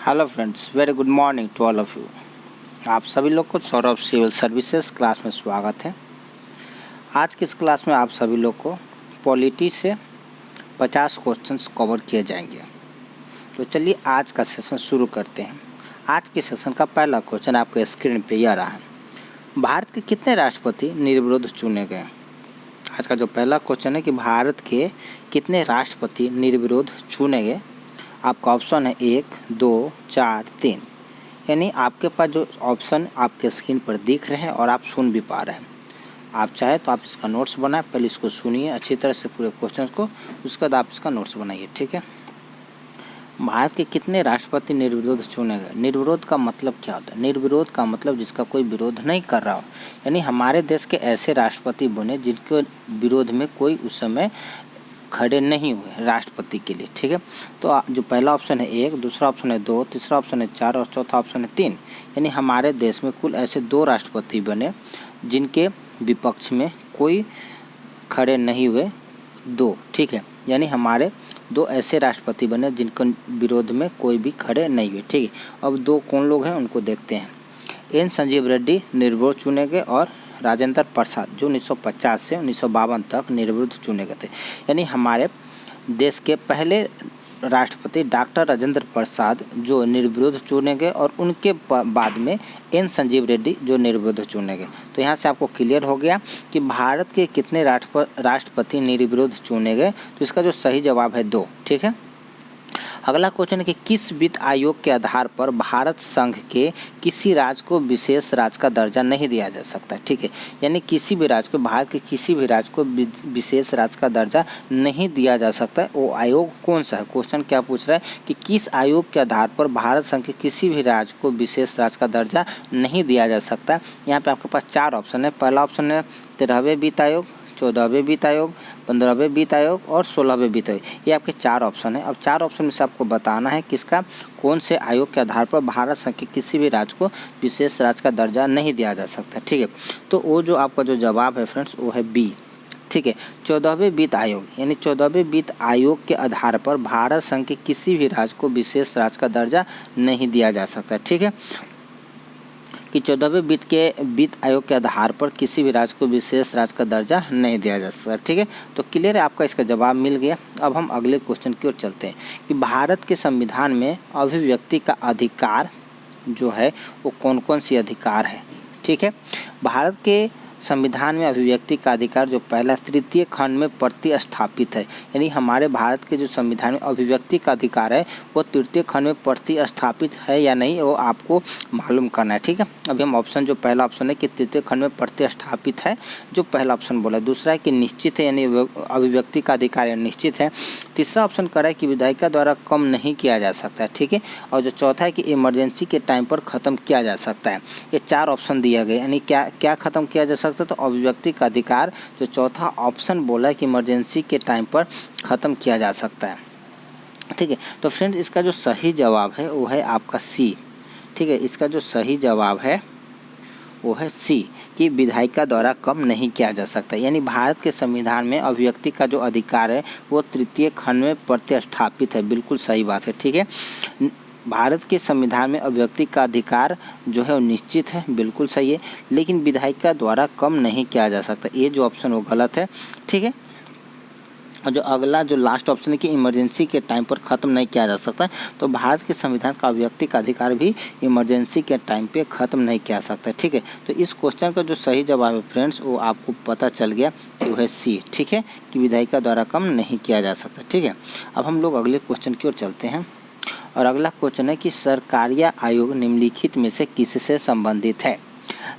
Hello friends, very good morning to all of you. आप सभी लोग को सौरभ सिविल सर्विसेज क्लास में स्वागत है। आज की इस क्लास में आप सभी लोग को पॉलिटी से 50 क्वेश्चंस कवर किए जाएंगे। तो चलिए आज का सेशन शुरू करते हैं। आज के सेशन का पहला क्वेश्चन आपके स्क्रीन पे यह रहा है, भारत के कितने राष्ट्रपति निर्विरोध चुने गए। आज का जो पहला क्वेश्चन है कि भारत के कितने राष्ट्रपति निर्विरोध चुने गए। आपका ऑप्शन है 1, 2, 4, 3। यानी आपके पास जो ऑप्शन आपके स्क्रीन पर दिख रहे हैं और आप सुन भी पा रहे हैं। आप चाहे तो आप इसका नोट्स बनाएं, पहले इसको सुनिए अच्छी तरह से पूरे क्वेश्चन को, उसके बाद आप इसका नोट्स बनाइए, ठीक है। भारत के कितने राष्ट्रपति निर्विरोध चुने गए। निर्विरोध का मतलब क्या होता है? निर्विरोध का मतलब जिसका कोई विरोध नहीं कर रहा हो, यानी हमारे देश के ऐसे राष्ट्रपति बने जिनके विरोध में कोई उस समय खड़े नहीं हुए राष्ट्रपति के लिए, ठीक है। तो जो पहला ऑप्शन है 1, दूसरा ऑप्शन है 2, तीसरा ऑप्शन है 4 और चौथा ऑप्शन है 3। यानी हमारे देश में कुल ऐसे 2 राष्ट्रपति बने जिनके विपक्ष में कोई खड़े नहीं हुए, 2, ठीक है। यानी हमारे 2 ऐसे राष्ट्रपति बने जिनके विरोध में कोई भी खड़े नहीं हुए, ठीक है। अब 2 कौन लोग हैं उनको देखते हैं। एन संजीव रेड्डी निर्विरोध चुने गए और राजेंद्र प्रसाद जो 1950 से 1952 तक निर्विरोध चुने गए थे। यानी हमारे देश के पहले राष्ट्रपति डॉक्टर राजेंद्र प्रसाद जो निर्विरोध चुने गए और उनके बाद में एन संजीव रेड्डी जो निर्विरोध चुने गए। तो यहाँ से आपको क्लियर हो गया कि भारत के कितने राष्ट्रपति निर्विरोध चुने गए। तो इसका जो सही जवाब है 2, ठीक है। अगला क्वेश्चन है कि किस वित्त आयोग के आधार पर भारत संघ के किसी राज्य को विशेष राज्य का दर्जा नहीं दिया जा सकता, ठीक है। यानी किसी भी राज्य को, भारत के किसी भी राज्य को विशेष राज्य का दर्जा नहीं दिया जा सकता है। वो आयोग कौन सा है? क्वेश्चन क्या पूछ रहा है कि किस आयोग के आधार पर भारत संघ के किसी भी राज्य को विशेष राज्य का दर्जा नहीं दिया जा सकता। यहाँ पे आपके पास 4 ऑप्शन है। पहला ऑप्शन है 13वें वित्त आयोग, 14वें वित्त आयोग, 15वें वित्त आयोग और 16वें वित्त आयोग। ये आपके 4 ऑप्शन है। अब 4 ऑप्शन में से आपको बताना है किसका, कौन से आयोग के आधार पर भारत संघ के किसी भी राज्य को विशेष राज्य का दर्जा नहीं दिया जा सकता, ठीक है। तो वो जो आपका जो जवाब है फ्रेंड्स वो है बी, ठीक है। 14वें वित्त आयोग, यानी 14वें वित्त आयोग के आधार पर भारत संघ के किसी भी राज्य को विशेष राज्य का दर्जा नहीं दिया जा सकता, ठीक है। कि 14वें वित्त आयोग के आधार पर किसी भी राज्य को विशेष राज्य का दर्जा नहीं दिया जा सकता, ठीक है। तो क्लियर है, आपका इसका जवाब मिल गया। अब हम अगले क्वेश्चन की ओर चलते हैं कि भारत के संविधान में अभिव्यक्ति का अधिकार जो है वो कौन कौन सी अधिकार है, ठीक है। भारत के संविधान में अभिव्यक्ति का अधिकार जो पहला तृतीय खंड में प्रतिस्थापित है। यानी हमारे भारत के जो संविधान में अभिव्यक्ति का अधिकार है वो तृतीय खंड में प्रतिस्थापित है या नहीं, वो आपको मालूम करना है, ठीक है। अभी हम ऑप्शन जो पहला ऑप्शन है कि तृतीय खंड में प्रतिस्थापित है, जो पहला ऑप्शन बोला। दूसरा है कि निश्चित है, यानी अभिव्यक्ति का अधिकार निश्चित है। तीसरा ऑप्शन कर रहा है कि विधायिका द्वारा कम नहीं किया जा सकता है, ठीक है। और जो चौथा है कि इमरजेंसी के टाइम पर ख़त्म किया जा सकता है। ये 4 ऑप्शन दिया गया, यानी क्या क्या ख़त्म किया जा सकता। तो अभिव्यक्ति का अधिकार जो चौथा ऑप्शन बोला है कि इमरजेंसी के टाइम पर ख़त्म किया जा सकता है, ठीक है। तो फ्रेंड्स इसका जो सही जवाब है वो है आपका सी, ठीक है। इसका जो सही जवाब है वो है सी कि विधायिका द्वारा कम नहीं किया जा सकता। यानी भारत के संविधान में अभिव्यक्ति का जो अधिकार है वो तृतीय खंड में प्रतिस्थापित है। बिल्कुल सही बात है, ठीक है। भारत के संविधान में अभिव्यक्ति का अधिकार जो है वो निश्चित है, बिल्कुल सही है, लेकिन विधायिका द्वारा कम नहीं किया जा सकता। ये जो ऑप्शन वो गलत है, ठीक है। और जो अगला जो लास्ट ऑप्शन है कि इमरजेंसी के टाइम पर ख़त्म नहीं किया जा सकता, तो भारत के संविधान का अभिव्यक्ति का अधिकार भी इमरजेंसी के टाइम पे ख़त्म नहीं किया सकता, ठीक है। तो इस क्वेश्चन का जो सही जवाब है फ्रेंड्स वो आपको पता चल गया कि वो है सी, ठीक है, कि विधायिका द्वारा कम नहीं किया जा सकता, ठीक है। अब हम लोग अगले क्वेश्चन की ओर चलते हैं और अगला क्वेश्चन है कि सरकारिया आयोग निम्नलिखित में से किससे संबंधित है।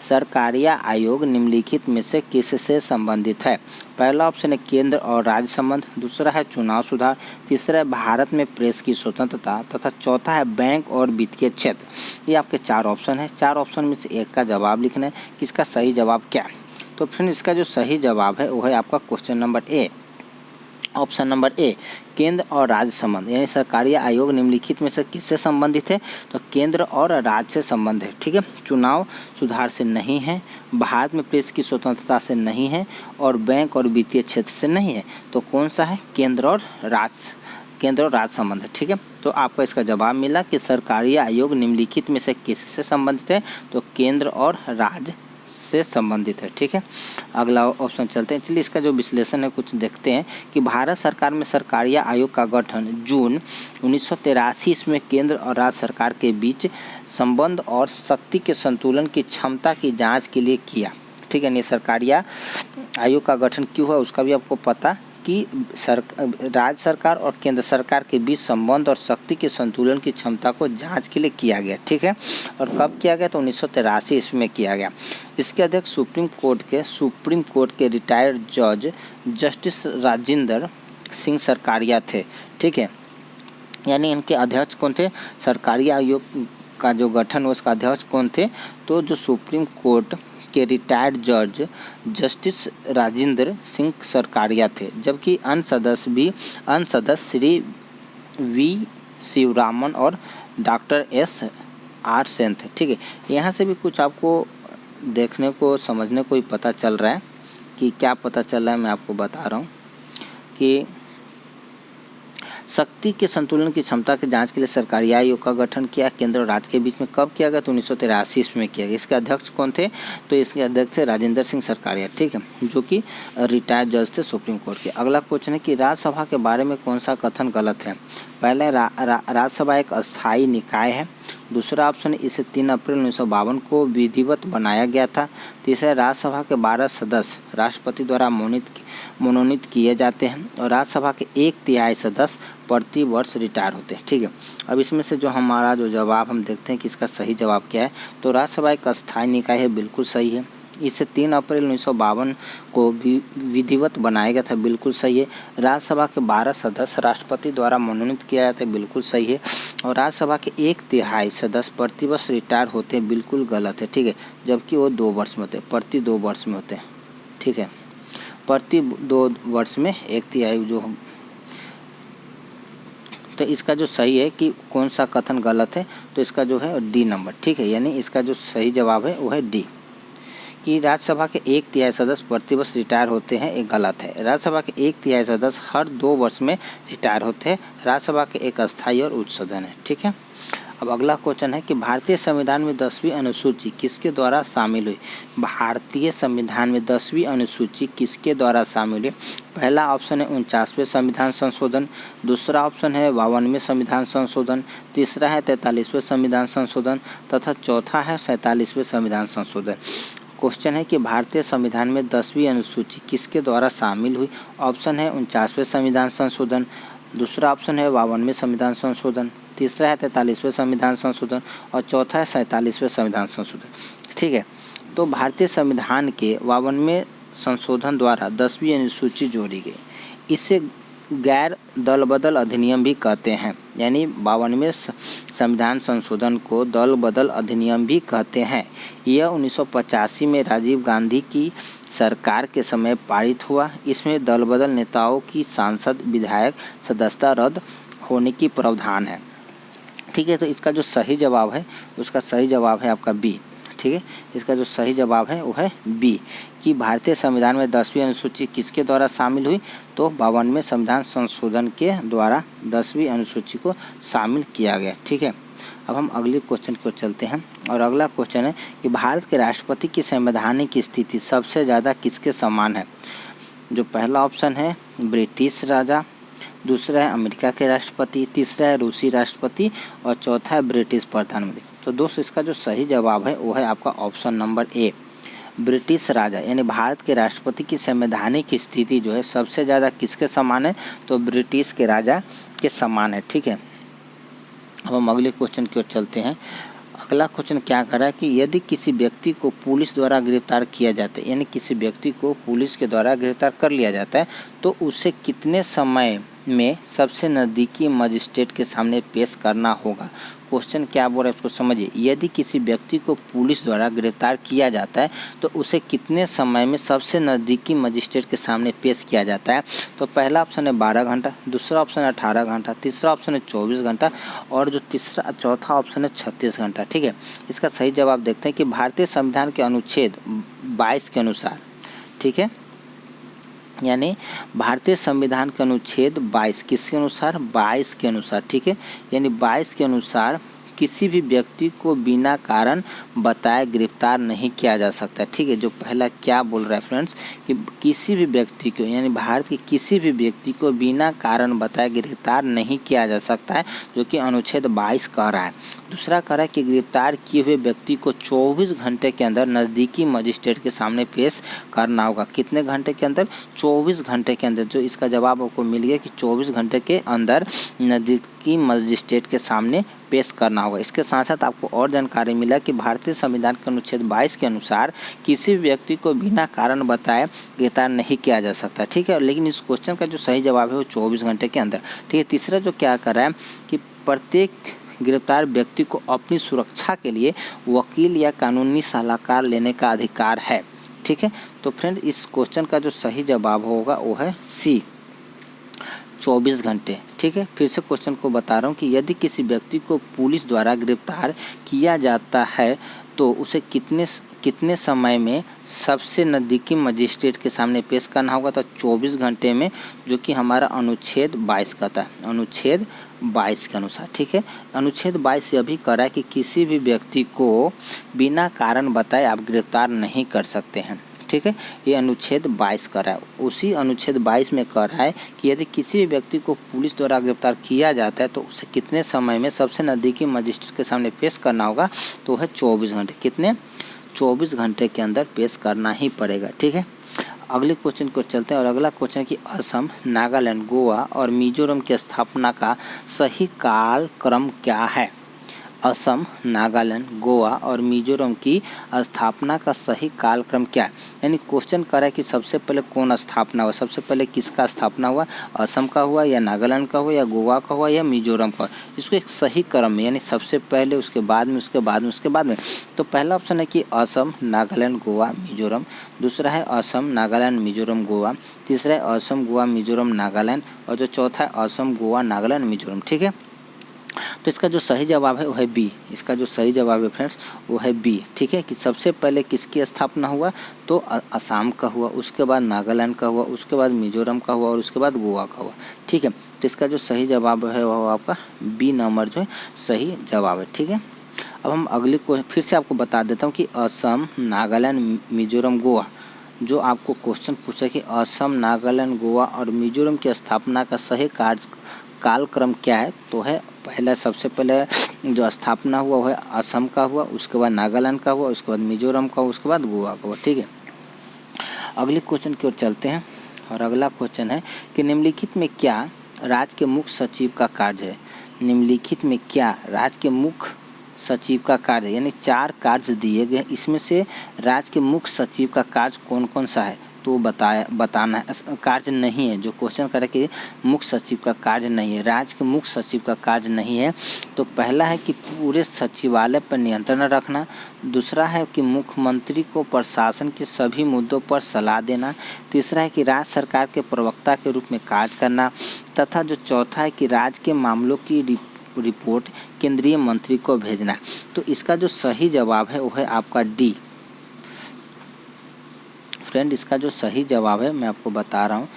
सरकारिया आयोग निम्नलिखित में से किससे संबंधित है। पहला ऑप्शन है केंद्र और राज्य संबंध, दूसरा है चुनाव सुधार, तीसरा है भारत में प्रेस की स्वतंत्रता तथा चौथा है बैंक और वित्तीय क्षेत्र। ये आपके 4 ऑप्शन है। 4 ऑप्शन में से एक का जवाब लिखना है कि इसका सही जवाब क्या है। तो फ्रेंड इसका जो सही जवाब है वो है आपका question number A, option number A, केंद्र और राज्य संबंध। यानी सरकारी आयोग निम्नलिखित में से किससे संबंधित है, तो केंद्र और राज्य से संबंध है, ठीक है। चुनाव सुधार से नहीं है, भारत में प्रेस की स्वतंत्रता से नहीं है और बैंक और वित्तीय क्षेत्र से नहीं है। तो कौन सा है, केंद्र और राज्य संबंध है, ठीक है। तो आपका इसका जवाब मिला कि सरकारी आयोग निम्नलिखित में से किससे संबंधित है, तो केंद्र और राज्य से संबंधित है। ठीक है, अगला ऑप्शन चलते हैं। चलिए इसका जो विश्लेषण है कुछ देखते हैं कि भारत सरकार में सरकारी आयोग का गठन जून 1983 ईस्वी में केंद्र और राज्य सरकार के बीच संबंध और शक्ति के संतुलन की क्षमता की जांच के लिए किया। ठीक है, नहीं सरकारी आयोग का गठन क्यों हुआ उसका भी आपको पता कि राज्य सरकार और केंद्र सरकार के बीच संबंध और शक्ति के संतुलन की क्षमता को जांच के लिए किया गया। ठीक है, और कब किया गया, तो 1983 ईस्वी में किया गया। इसके अध्यक्ष सुप्रीम कोर्ट के रिटायर्ड जज जस्टिस राजेंद्र सिंह सरकारिया थे। ठीक है, यानी इनके अध्यक्ष कौन थे, सरकारी आयोग का जो गठन है उसका अध्यक्ष कौन थे, तो जो सुप्रीम कोर्ट के रिटायर्ड जज जस्टिस राजेंद्र सिंह सरकारिया थे, जबकि अन्य सदस्य श्री वी शिवरामन और डॉक्टर एस.आर. सेन थे। ठीक है, यहाँ से भी कुछ आपको देखने को समझने को ही पता चल रहा है कि क्या पता चल रहा है, मैं आपको बता रहा हूँ कि शक्ति के संतुलन की क्षमता की जांच के लिए सरकारी आयोग का गठन किया केंद्र और राज्य के बीच में। कब किया गया, तो 1983 ईस्वी में किया गया। इसके अध्यक्ष कौन थे, तो इसके अध्यक्ष थे राजेंद्र सिंह सरकारिया। ठीक है, जो कि रिटायर्ड जज थे सुप्रीम कोर्ट के। अगला क्वेश्चन है कि राज्यसभा के बारे में कौन सा कथन गलत है। पहला राज्यसभा एक अस्थायी निकाय है। दूसरा ऑप्शन इसे 3 अप्रैल 1952 को विधिवत बनाया गया था। तीसरा, राज्यसभा के 12 सदस्य राष्ट्रपति द्वारा मनोनीत किए जाते हैं और राज्यसभा के 1/3 सदस्य प्रति वर्ष रिटायर होते हैं। ठीक है, अब इसमें से जो हमारा जो जवाब हम देखते हैं कि इसका सही जवाब क्या है, तो राज्यसभा एक अस्थायी निकाय है, बिल्कुल सही है। इसे 3 अप्रैल 1952 को विधिवत बनाया गया था, बिल्कुल सही है। राज्यसभा के 12 सदस्य राष्ट्रपति द्वारा मनोनीत किया जाता है, बिल्कुल सही है। और राज्यसभा के 1/3 सदस्य प्रतिवर्ष रिटायर होते हैं, बिल्कुल गलत है। ठीक है, जबकि वो 2 वर्ष में होते हैं, प्रति 2 वर्ष में होते हैं। ठीक है, प्रति 2 वर्ष में 1/3 जो, तो इसका जो सही है कि कौन सा कथन गलत है, तो इसका जो है डी नंबर। ठीक है, यानी इसका जो सही जवाब है वो है डी, कि राज्यसभा के 1/3 सदस्य प्रतिवर्ष रिटायर होते हैं, एक गलत है। राज्यसभा के 1/3 सदस्य हर 2 वर्ष में रिटायर होते हैं। राज्यसभा के एक अस्थायी और उच्च सदन है। ठीक है, अब अगला क्वेश्चन है कि भारतीय संविधान में 10वीं अनुसूची किसके द्वारा शामिल हुई। भारतीय संविधान में 10वीं अनुसूची किसके द्वारा शामिल हुई। पहला ऑप्शन है 49वें संविधान संशोधन, दूसरा ऑप्शन है 52वें संविधान संशोधन, तीसरा है 43वें संविधान संशोधन तथा चौथा है 47वें संविधान संशोधन। क्वेश्चन है कि भारतीय संविधान में 10वीं अनुसूची किसके द्वारा शामिल हुई। ऑप्शन है 49वें संविधान संशोधन, दूसरा ऑप्शन है 52वें संविधान संशोधन, तीसरा है 43वें संविधान संशोधन और चौथा है 47वें संविधान संशोधन। ठीक है, तो भारतीय संविधान के 52वें संशोधन द्वारा 10वीं अनुसूची जोड़ी गई। इसे गैर दल बदल अधिनियम भी कहते हैं, यानी 52वें संविधान संशोधन को दल बदल अधिनियम भी कहते हैं। यह 1985 में राजीव गांधी की सरकार के समय पारित हुआ। इसमें दल बदल नेताओं की सांसद विधायक सदस्यता रद्द होने की प्रावधान है। ठीक है, तो इसका जो सही जवाब है उसका सही जवाब है आपका बी। ठीक है, इसका जो सही जवाब है वो है बी, कि भारतीय संविधान में 10वीं अनुसूची किसके द्वारा शामिल हुई, तो 52वें संविधान संशोधन के द्वारा 10वीं अनुसूची को शामिल किया गया। ठीक है, अब हम अगले क्वेश्चन को चलते हैं और अगला क्वेश्चन है कि भारत के राष्ट्रपति की संवैधानिक स्थिति सबसे ज़्यादा किसके समान है। जो पहला ऑप्शन है ब्रिटिश राजा, दूसरा है अमेरिका के राष्ट्रपति, तीसरा है रूसी राष्ट्रपति और चौथा है ब्रिटिश प्रधानमंत्री। तो दोस्तों इसका जो सही जवाब है वो है आपका ऑप्शन नंबर ए, ब्रिटिश राजा। यानी भारत के राष्ट्रपति की संवैधानिक स्थिति जो है सबसे ज़्यादा किसके समान है, तो ब्रिटिश के राजा के समान है। ठीक है, अब हम अगले क्वेश्चन की ओर चलते हैं। अगला क्वेश्चन क्या कर रहा है कि यदि किसी व्यक्ति को पुलिस द्वारा गिरफ्तार किया जाता है, यानी किसी व्यक्ति को पुलिस के द्वारा गिरफ्तार कर लिया जाता है, तो उसे कितने समय में सबसे नज़दीकी मजिस्ट्रेट के सामने पेश करना होगा। क्वेश्चन क्या बोल रहा है उसको समझिए। यदि किसी व्यक्ति को पुलिस द्वारा गिरफ्तार किया जाता है तो उसे कितने समय में सबसे नज़दीकी मजिस्ट्रेट के सामने पेश किया जाता है। तो पहला ऑप्शन है 12 घंटा, दूसरा ऑप्शन है 18 घंटा, तीसरा ऑप्शन है 24 घंटा और जो चौथा ऑप्शन है 36 घंटा। ठीक है, इसका सही जवाब देखते हैं कि भारतीय संविधान के अनुच्छेद 22 के अनुसार, ठीक है, यानी भारतीय संविधान के अनुच्छेद 22 किसके अनुसार, 22 के अनुसार, ठीक है, यानी 22 के अनुसार किसी भी व्यक्ति को बिना कारण बताए गिरफ्तार नहीं किया जा सकता, ठीक है। जो पहला क्या बोल रहा है फ्रेंड्स कि किसी भी व्यक्ति को, यानी भारत के किसी भी व्यक्ति को बिना कारण बताए गिरफ्तार नहीं किया जा सकता है, जो कि अनुच्छेद 22 कह रहा है। दूसरा कह रहा है कि गिरफ्तार किए हुए व्यक्ति को 24 घंटे के अंदर नज़दीकी मजिस्ट्रेट के सामने पेश करना होगा। कितने घंटे के अंदर, 24 घंटे के अंदर। जो इसका जवाब आपको मिल गया कि 24 घंटे के अंदर नज़दीकी मजिस्ट्रेट के सामने पेश करना होगा। इसके साथ साथ आपको और जानकारी मिला कि भारतीय संविधान के अनुच्छेद 22 के अनुसार किसी व्यक्ति को बिना कारण बताए गिरफ्तार नहीं किया जा सकता, ठीक है। लेकिन इस क्वेश्चन का जो सही जवाब है वो 24 घंटे के अंदर, ठीक है। तीसरा जो क्या कर रहा है कि प्रत्येक गिरफ्तार व्यक्ति को अपनी सुरक्षा के लिए वकील या कानूनी सलाहकार लेने का अधिकार है, ठीक है। तो फ्रेंड इस क्वेश्चन का जो सही जवाब होगा वो है सी, 24 घंटे, ठीक है। फिर से क्वेश्चन को बता रहा हूँ कि यदि किसी व्यक्ति को पुलिस द्वारा गिरफ्तार किया जाता है तो उसे कितने समय में सबसे नज़दीकी मजिस्ट्रेट के सामने पेश करना होगा, तो 24 घंटे में, जो कि हमारा अनुच्छेद 22 कहता है, अनुच्छेद 22 के अनुसार, ठीक है। अनुच्छेद 22 यह भी कह रहा है कि किसी भी व्यक्ति को बिना कारण बताए आप गिरफ्तार नहीं कर सकते हैं, ठीक है। ये अनुच्छेद 22 कर रहा है। उसी अनुच्छेद 22 में कह रहा है कि यदि किसी भी व्यक्ति को पुलिस द्वारा गिरफ्तार किया जाता है तो उसे कितने समय में सबसे नज़दीकी मजिस्ट्रेट के सामने पेश करना होगा, तो है 24 घंटे। कितने, 24 घंटे के अंदर पेश करना ही पड़ेगा, ठीक है। अगले क्वेश्चन को चलते हैं और अगला क्वेश्चन है कि असम, नागालैंड, गोवा और मिजोरम की स्थापना का सही कालक्रम क्या है। असम, नागालैंड, गोवा और मिजोरम की स्थापना का सही कालक्रम क्या है। यानी क्वेश्चन कर रहा है कि सबसे पहले कौन स्थापना हुआ, सबसे पहले किसका स्थापना हुआ, असम का हुआ या नागालैंड का हुआ या गोवा का हुआ या मिजोरम का। इसको एक सही क्रम में, यानी सबसे पहले, उसके बाद में, उसके बाद में, उसके बाद में। तो पहला ऑप्शन है कि असम, नागालैंड, गोवा, मिजोरम। दूसरा है असम, नागालैंड, मिजोरम, गोवा। तीसरा है असम, गोवा, मिजोरम, नागालैंड। और जो चौथा है असम, गोवा, नागालैंड, मिजोरम, ठीक है। तो इसका जो सही जवाब है वो है बी। इसका जो सही जवाब है फ्रेंड्स वो है बी, ठीक है। कि सबसे पहले किसकी स्थापना हुआ, तो असम का हुआ, उसके बाद नागालैंड का हुआ, उसके बाद मिजोरम का हुआ और उसके बाद गोवा का हुआ, ठीक है। तो इसका जो सही जवाब है वो आपका बी नंबर जो है सही जवाब है, ठीक है। अब हम अगले को फिर से आपको बता देता हूँ कि असम, नागालैंड, मिजोरम, गोवा, जो आपको क्वेश्चन पूछा कि असम, नागालैंड, गोवा और मिजोरम की स्थापना का सही कालक्रम क्या है, तो है पहला, सबसे पहले जो स्थापना हुआ वो है असम का हुआ, उसके बाद नागालैंड का हुआ, उसके बाद मिजोरम का हुआ, उसके बाद गोवा का हुआ, ठीक है। अगले क्वेश्चन की ओर चलते हैं और अगला क्वेश्चन है कि निम्नलिखित में क्या राज्य के मुख्य सचिव का कार्य है। निम्नलिखित में क्या राज्य के मुख्य सचिव का कार्य, यानी 4 कार्य दिए गए, इसमें से राज्य के मुख्य सचिव का कार्य कौन कौन सा है, तो बताना है। कार्य नहीं है, जो क्वेश्चन करे कि मुख्य सचिव का कार्य नहीं है, राज्य के मुख्य सचिव का कार्य नहीं है, तो पहला है कि पूरे सचिवालय पर नियंत्रण रखना। दूसरा है कि मुख्यमंत्री को प्रशासन के सभी मुद्दों पर सलाह देना। तीसरा है कि राज्य सरकार के प्रवक्ता के रूप में कार्य करना। तथा जो चौथा है कि राज्य के मामलों की रिपोर्ट केंद्रीय मंत्री को भेजना। तो इसका जो सही जवाब है वो है आपका डी। फ्रेंड इसका जो सही जवाब है मैं आपको बता रहा हूँ,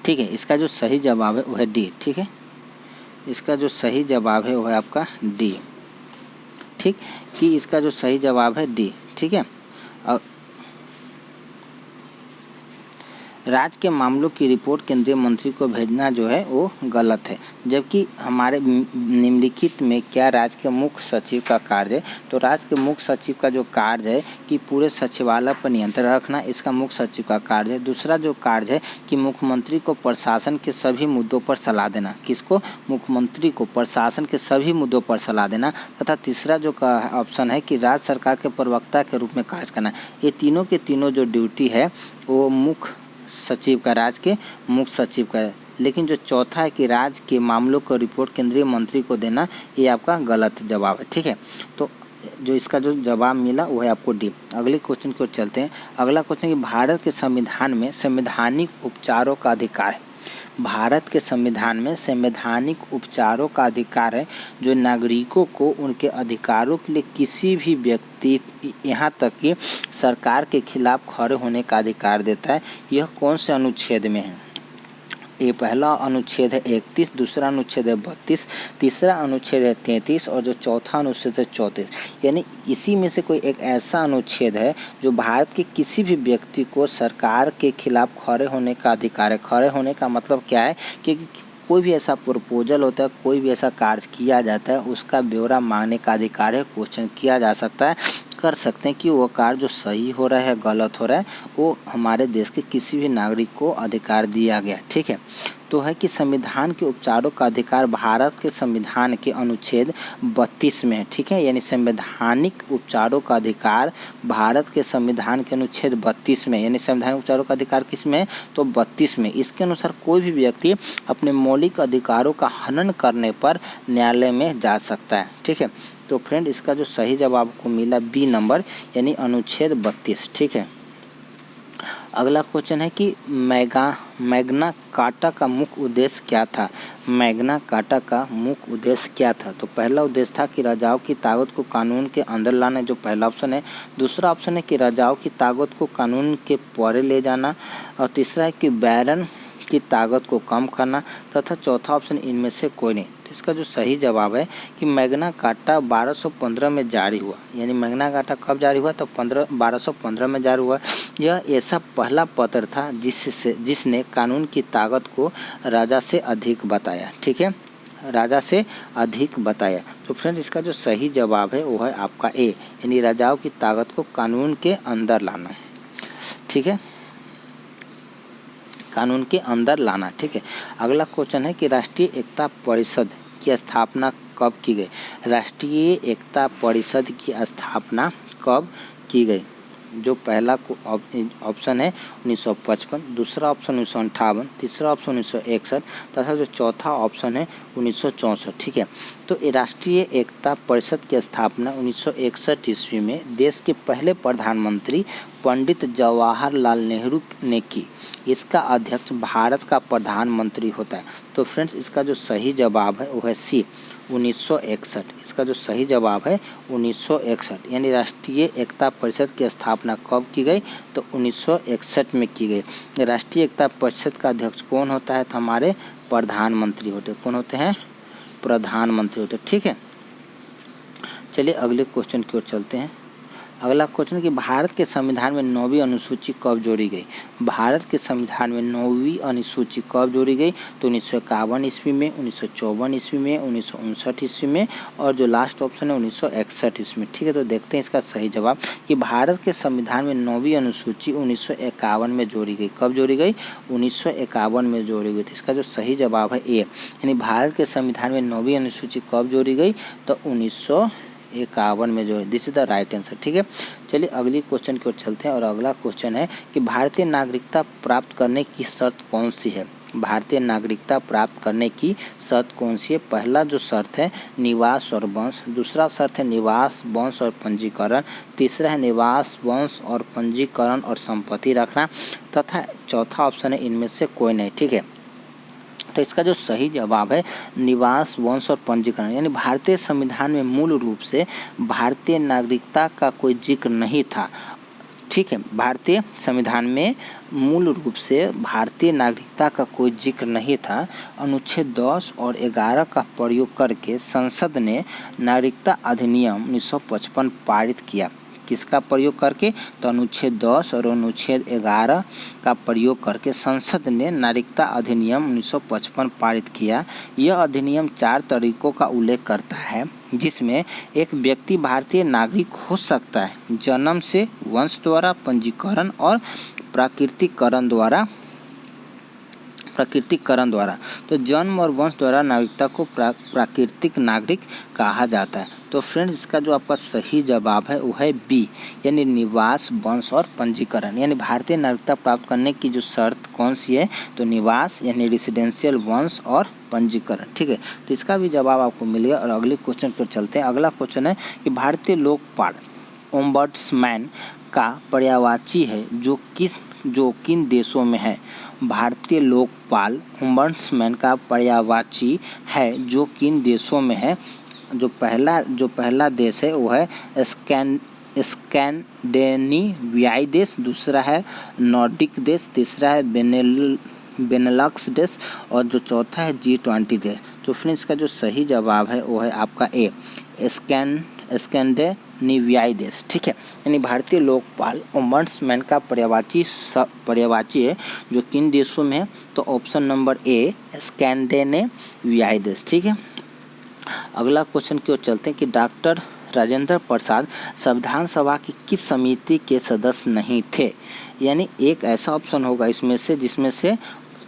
ठीक है। इसका जो सही जवाब है वो है डी, ठीक है। इसका जो सही जवाब है वो है आपका डी, ठीक, कि इसका जो सही जवाब है डी, ठीक है। और राज्य के मामलों की रिपोर्ट केंद्रीय मंत्री को भेजना जो है वो गलत है, जबकि हमारे निम्नलिखित में क्या राज्य के मुख्य सचिव का कार्य है, तो राज्य के मुख्य सचिव का जो कार्य है कि पूरे सचिवालय पर नियंत्रण रखना, इसका मुख्य सचिव का कार्य है। दूसरा जो कार्य है कि मुख्यमंत्री को प्रशासन के सभी मुद्दों पर सलाह देना, किसको, मुख्यमंत्री को प्रशासन के सभी मुद्दों पर सलाह देना। तथा तीसरा जो ऑप्शन है कि राज्य सरकार के प्रवक्ता के रूप में कार्य करना। ये तीनों के तीनों जो ड्यूटी है वो मुख्य सचिव का, राज्य के मुख्य सचिव का है। लेकिन जो चौथा है कि राज्य के मामलों को रिपोर्ट केंद्रीय मंत्री को देना, ये आपका गलत जवाब है, ठीक है। तो जो इसका जो जवाब मिला वो है आपको डी। अगले क्वेश्चन को चलते हैं। अगला क्वेश्चन कि भारत के संविधान में संवैधानिक उपचारों का अधिकार है। भारत के संविधान में संवैधानिक उपचारों का अधिकार है जो नागरिकों को उनके अधिकारों के लिए किसी भी व्यक्ति यहाँ तक कि सरकार के खिलाफ खड़े होने का अधिकार देता है। यह कौन से अनुच्छेद में है? ये पहला अनुच्छेद है 31, दूसरा अनुच्छेद है 32, तीसरा अनुच्छेद है 33 और जो चौथा अनुच्छेद है 34। यानी इसी में से कोई एक ऐसा अनुच्छेद है जो भारत के किसी भी व्यक्ति को सरकार के खिलाफ खड़े होने का अधिकार है। खड़े होने का मतलब क्या है कि कोई भी ऐसा प्रपोजल होता है, कोई भी ऐसा कार्य किया जाता है, उसका ब्यौरा मांगने का अधिकार है। क्वेश्चन किया जा सकता है, कर सकते हैं कि वो कार्य जो सही हो रहा है गलत हो रहा है, वो हमारे देश के किसी भी नागरिक को अधिकार दिया गया। ठीक है, तो है कि संविधान के उपचारों का अधिकार भारत के संविधान के अनुच्छेद 32 में है। ठीक है, यानी संवैधानिक उपचारों का अधिकार भारत के संविधान के अनुच्छेद 32 में, यानी संवैधानिक उपचारों का अधिकार किस में है? तो 32 में। इसके अनुसार कोई भी व्यक्ति अपने मौलिक अधिकारों का हनन करने पर न्यायालय में जा सकता है। ठीक है, तो फ्रेंड इसका जो सही जवाब को मिला बी नंबर, यानी अनुच्छेद 32। ठीक है, अगला क्वेश्चन है कि मैग्ना कार्टा का मुख्य उद्देश्य क्या था? मैग्ना कार्टा का मुख्य उद्देश्य क्या था? तो पहला उद्देश्य था कि राजाओं की ताकत को कानून के अंदर लाना, जो पहला ऑप्शन है। दूसरा ऑप्शन है कि राजाओं की ताकत को कानून के परे ले जाना, और तीसरा है कि बैरन की ताकत को कम करना, तथा चौथा ऑप्शन इनमें से कोई नहीं। तो इसका जो सही जवाब है कि मैग्ना कार्टा 1215 में जारी हुआ। यानी मैग्ना कार्टा कब जारी हुआ? तो 1215 में जारी हुआ। यह ऐसा पहला पत्र था जिसने कानून की ताकत को राजा से अधिक बताया। ठीक है, राजा से अधिक बताया। तो फ्रेंड्स इसका जो सही जवाब है वो है आपका ए, यानी राजाओं की ताकत को कानून के अंदर लाना। ठीक है, कानून के अंदर लाना। ठीक है, अगला क्वेश्चन है कि राष्ट्रीय एकता परिषद की स्थापना कब की गई? राष्ट्रीय एकता परिषद की स्थापना कब की गई? जो पहला ऑप्शन है 1955, दूसरा ऑप्शन 1958, तीसरा ऑप्शन 1961 तथा जो चौथा ऑप्शन है 1964। ठीक है, तो राष्ट्रीय एकता परिषद की स्थापना 1961 ईस्वी में देश के पहले प्रधानमंत्री पंडित जवाहरलाल नेहरू ने की। इसका अध्यक्ष भारत का प्रधानमंत्री होता है। तो फ्रेंड्स इसका जो सही जवाब है वो है सी, 1961। इसका जो सही जवाब है 1961, यानी राष्ट्रीय एकता परिषद की स्थापना कब की गई? तो 1961 में की गई। राष्ट्रीय एकता परिषद का अध्यक्ष कौन होता है? तो हमारे प्रधानमंत्री होते हैं। कौन होते हैं? प्रधानमंत्री होते हैं। ठीक है, चलिए अगले क्वेश्चन की ओर चलते हैं। अगला क्वेश्चन कि भारत के संविधान में 9वीं अनुसूची कब जोड़ी गई? भारत के संविधान में 9वीं अनुसूची कब जोड़ी गई? तो 1951 ईस्वी में, 1954 ईस्वी में, 1959 ईस्वी में, और जो लास्ट ऑप्शन है 1961 ईस्वी में। ठीक है, तो देखते हैं इसका सही जवाब कि भारत के संविधान में 9वीं अनुसूची 1951 में जोड़ी गई। कब जोड़ी गई? 1951 में जोड़ी गई। तो इसका जो सही जवाब है ए, यानी भारत के संविधान में 9वीं अनुसूची कब जोड़ी गई? तो 1951 में जो है। This is the right answer. ठीक है, चलिए अगली क्वेश्चन की ओर चलते हैं और अगला क्वेश्चन है कि भारतीय नागरिकता प्राप्त करने की शर्त कौन सी है? भारतीय नागरिकता प्राप्त करने की शर्त कौन सी है? पहला जो शर्त है निवास और वंश, दूसरा शर्त है निवास, वंश और पंजीकरण, तीसरा है निवास, वंश और पंजीकरण और संपत्ति रखना, तथा चौथा ऑप्शन है इनमें से कोई नहीं। ठीक है, तो इसका जो सही जवाब है निवास, वंश और पंजीकरण, यानी भारतीय संविधान में मूल रूप से भारतीय नागरिकता का कोई जिक्र नहीं था। ठीक है, भारतीय संविधान में मूल रूप से भारतीय नागरिकता का कोई जिक्र नहीं था। अनुच्छेद 10 और 11 का प्रयोग करके संसद ने नागरिकता अधिनियम 1955 पारित किया। किसका प्रयोग करके? तो अनुच्छेद 10 और अनुच्छेद 11 का प्रयोग करके संसद ने नागरिकता अधिनियम 1955 पारित किया। यह अधिनियम 4 तरीकों का उल्लेख करता है जिसमें एक व्यक्ति भारतीय नागरिक हो सकता है जन्म से, वंश द्वारा, पंजीकरण और प्राकृतिकरण द्वारा। तो जन्म और वंश द्वारा नागरिकता को प्राकृतिक नागरिक कहा जाता है। तो फ्रेंड्स इसका जो आपका सही जवाब है वो है बी, यानी निवास, वंश और पंजीकरण। यानी भारतीय नागरिकता प्राप्त करने की जो शर्त कौन सी है? तो निवास यानी रेसिडेंशियल, वंश और पंजीकरण। ठीक है, तो इसका भी जवाब आपको मिल गया। और अगले क्वेश्चन पर चलते हैं। अगला क्वेश्चन है कि भारतीय लोकपाल ओम्बड्समैन का पर्यायवाची है जो किन देशों में है? भारतीय लोकपाल ओम्बड्समैन का पर्यायवाची है जो किन देशों में है? जो पहला देश है वो है स्कैंडिनेवियाई देश, दूसरा है नॉर्डिक देश, तीसरा है बेनेलक्स देश और जो चौथा है G20 देश। तो फ्रेंड्स इसका जो सही जवाब है वो है आपका ए, स्कैंडिनेवियाई देश। ठीक है, यानी भारतीय लोकपाल ओम्बड्समैन का पर्यायवाची है जो किन देशों में है? तो ऑप्शन नंबर ए, स्कैंडिनेवियाई देश। ठीक है, अगला क्वेश्चन की ओर चलते हैं कि डॉक्टर राजेंद्र प्रसाद संविधान सभा की किस समिति के सदस्य नहीं थे? यानी एक ऐसा ऑप्शन होगा इसमें से जिसमें से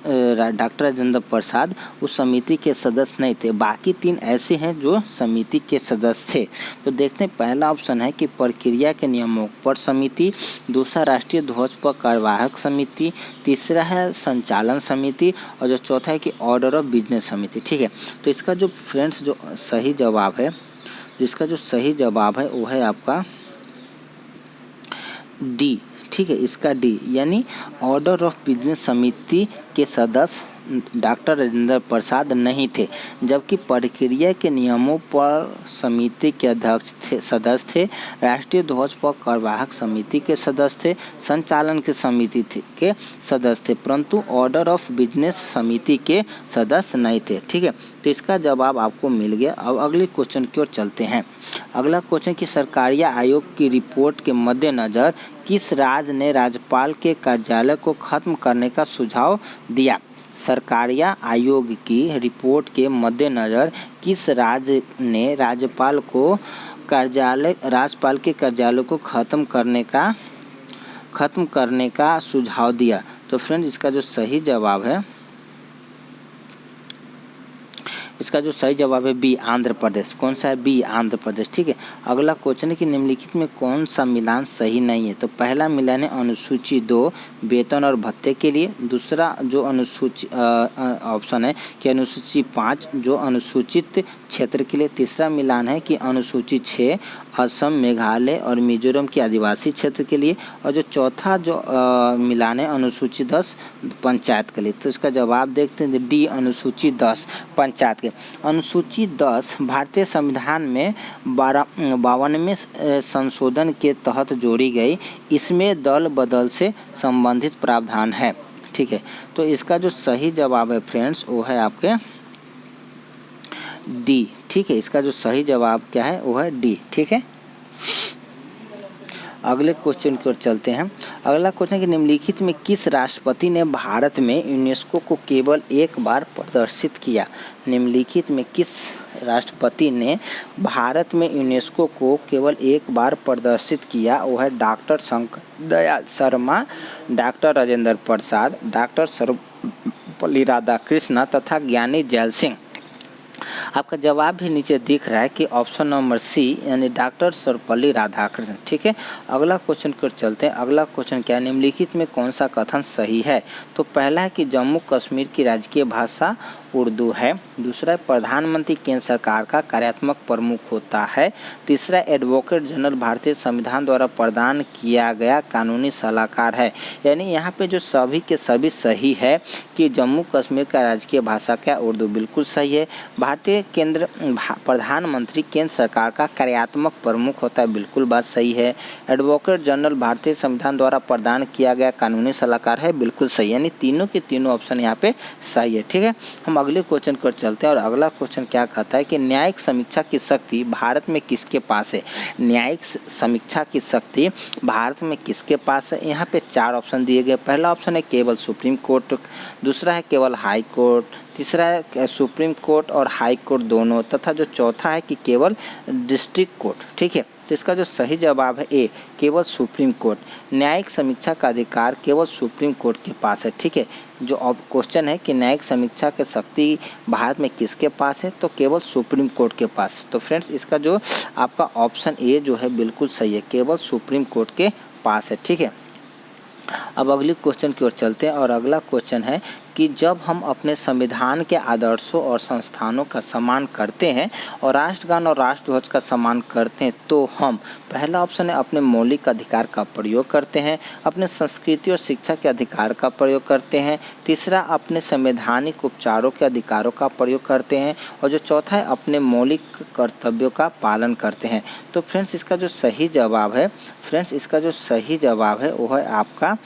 डॉक्टर राजेंद्र प्रसाद उस समिति के सदस्य नहीं थे, बाकी 3 ऐसे हैं जो समिति के सदस्य थे। तो देखते हैं, पहला ऑप्शन है कि प्रक्रिया के नियमों पर समिति, दूसरा राष्ट्रीय ध्वज पर कार्यवाहक समिति, तीसरा है संचालन समिति और जो चौथा है कि ऑर्डर ऑफ बिजनेस समिति। ठीक है, तो इसका जो फ्रेंड्स जो सही जवाब है, जिसका जो सही जवाब है वो है आपका डी। ठीक है, इसका डी, यानी ऑर्डर ऑफ बिजनेस समिति के सदस्य डॉक्टर राजेंद्र प्रसाद नहीं थे, जबकि प्रक्रिया के नियमों पर समिति के अध्यक्ष सदस्य थे, राष्ट्रीय ध्वज पर कार्यवाहक समिति के सदस्य थे, संचालन के समिति के सदस्य थे, परंतु ऑर्डर ऑफ बिजनेस समिति के सदस्य नहीं थे। ठीक है, तो इसका जवाब आपको मिल गया। अब अगले क्वेश्चन की ओर चलते हैं। अगला क्वेश्चन कि सरकारिया आयोग की रिपोर्ट के मद्देनज़र किस राज्य ने राज्यपाल के कार्यालय को खत्म करने का सुझाव दिया? सरकारिया आयोग की रिपोर्ट के मद्देनज़र किस राज्य ने राज्यपाल के कार्यालय को खत्म करने का सुझाव दिया? तो फ्रेंड्स इसका जो सही जवाब है, इसका जो सही जवाब है बी, आंध्र प्रदेश। कौन सा है? बी, आंध्र प्रदेश। ठीक है, अगला क्वेश्चन है कि निम्नलिखित में कौन सा मिलान सही नहीं है? तो पहला मिलान है अनुसूची 2 वेतन और भत्ते के लिए, दूसरा जो अनुसूची ऑप्शन है कि अनुसूची 5 जो अनुसूचित क्षेत्र के लिए, तीसरा मिलान है कि अनुसूची 6 असम, मेघालय और मिजोरम के आदिवासी क्षेत्र के लिए, और जो चौथा जो मिलान है अनुसूची 10 पंचायत के लिए। तो इसका जवाब देखते हैं डी, अनुसूची 10 पंचायत के। अनुसूची 10 भारतीय संविधान में 52वें संशोधन के तहत जोड़ी गई, इसमें दल बदल से संबंधित प्रावधान है। ठीक है, तो इसका जो सही जवाब है फ्रेंड्स वो है आपके डी। ठीक है, इसका जो सही जवाब क्या है वो है डी। ठीक है, अगले क्वेश्चन की ओर चलते हैं। अगला क्वेश्चन कि निम्नलिखित में किस राष्ट्रपति ने भारत में यूनेस्को को केवल एक बार प्रदर्शित किया? निम्नलिखित में किस राष्ट्रपति ने भारत में यूनेस्को को केवल एक बार प्रदर्शित किया? वो है doctor Shankar Dayal Sharma, doctor Rajendra Prasad, doctor Sarvepalli Radhakrishnan तथा ज्ञानी जैल सिंह। आपका जवाब भी नीचे दिख रहा है कि ऑप्शन नंबर सी, यानी डॉक्टर सर्वपल्ली राधाकृष्णन। ठीक है, अगला क्वेश्चन की ओर चलते हैं। अगला क्वेश्चन क्या है? निम्नलिखित में कौन सा कथन सही है? तो पहला है कि जम्मू कश्मीर की राजकीय भाषा उर्दू है, दूसरा है प्रधानमंत्री केंद्र सरकार का कार्यात्मक प्रमुख होता है, तीसरा एडवोकेट जनरल भारतीय संविधान द्वारा प्रदान किया गया कानूनी सलाहकार है। यानी यहाँ पे जो सभी के सभी सही है कि जम्मू कश्मीर का राजकीय भाषा क्या? उर्दू, बिल्कुल सही है। प्रधानमंत्री केंद्र सरकार का कार्यात्मक प्रमुख होता है, बिल्कुल बात सही है। एडवोकेट जनरल भारतीय संविधान द्वारा प्रदान किया गया कानूनी सलाहकार है, बिल्कुल सही। यानी तीनों के तीनों ऑप्शन यहाँ पे सही है। ठीक है, हम अगले क्वेश्चन पर चलते हैं और अगला क्वेश्चन क्या कहता है कि न्यायिक समीक्षा की शक्ति भारत में किसके पास है? न्यायिक समीक्षा की शक्ति भारत में किसके पास है? यहाँ पे 4 ऑप्शन दिए गए। पहला ऑप्शन है केवल सुप्रीम कोर्ट, दूसरा है केवल हाई कोर्ट, तीसरा है सुप्रीम कोर्ट और हाई कोर्ट दोनों, तथा जो चौथा है कि केवल डिस्ट्रिक्ट कोर्ट। ठीक है, तो इसका जो सही जवाब है ए, केवल सुप्रीम कोर्ट। न्यायिक समीक्षा का अधिकार केवल सुप्रीम कोर्ट के पास है। ठीक है, जो अब क्वेश्चन है कि न्यायिक समीक्षा की शक्ति भारत में किसके पास है? तो केवल सुप्रीम कोर्ट के पास। तो फ्रेंड्स इसका जो आपका ऑप्शन ए जो है बिल्कुल सही है, केवल सुप्रीम कोर्ट के पास है। ठीक है, अब अगली क्वेश्चन की ओर चलते हैं और अगला क्वेश्चन है कि जब हम अपने संविधान के आदर्शों और संस्थानों का सम्मान करते हैं और राष्ट्रगान और राष्ट्रध्वज का सम्मान करते हैं तो हम, पहला ऑप्शन है, अपने मौलिक अधिकार का प्रयोग करते हैं, अपने संस्कृति और शिक्षा के अधिकार का प्रयोग करते हैं, तीसरा अपने संवैधानिक उपचारों के अधिकारों का प्रयोग करते हैं, और जो चौथा है अपने मौलिक कर्तव्यों का पालन करते हैं। तो फ्रेंड्स इसका जो सही जवाब है वो है आपका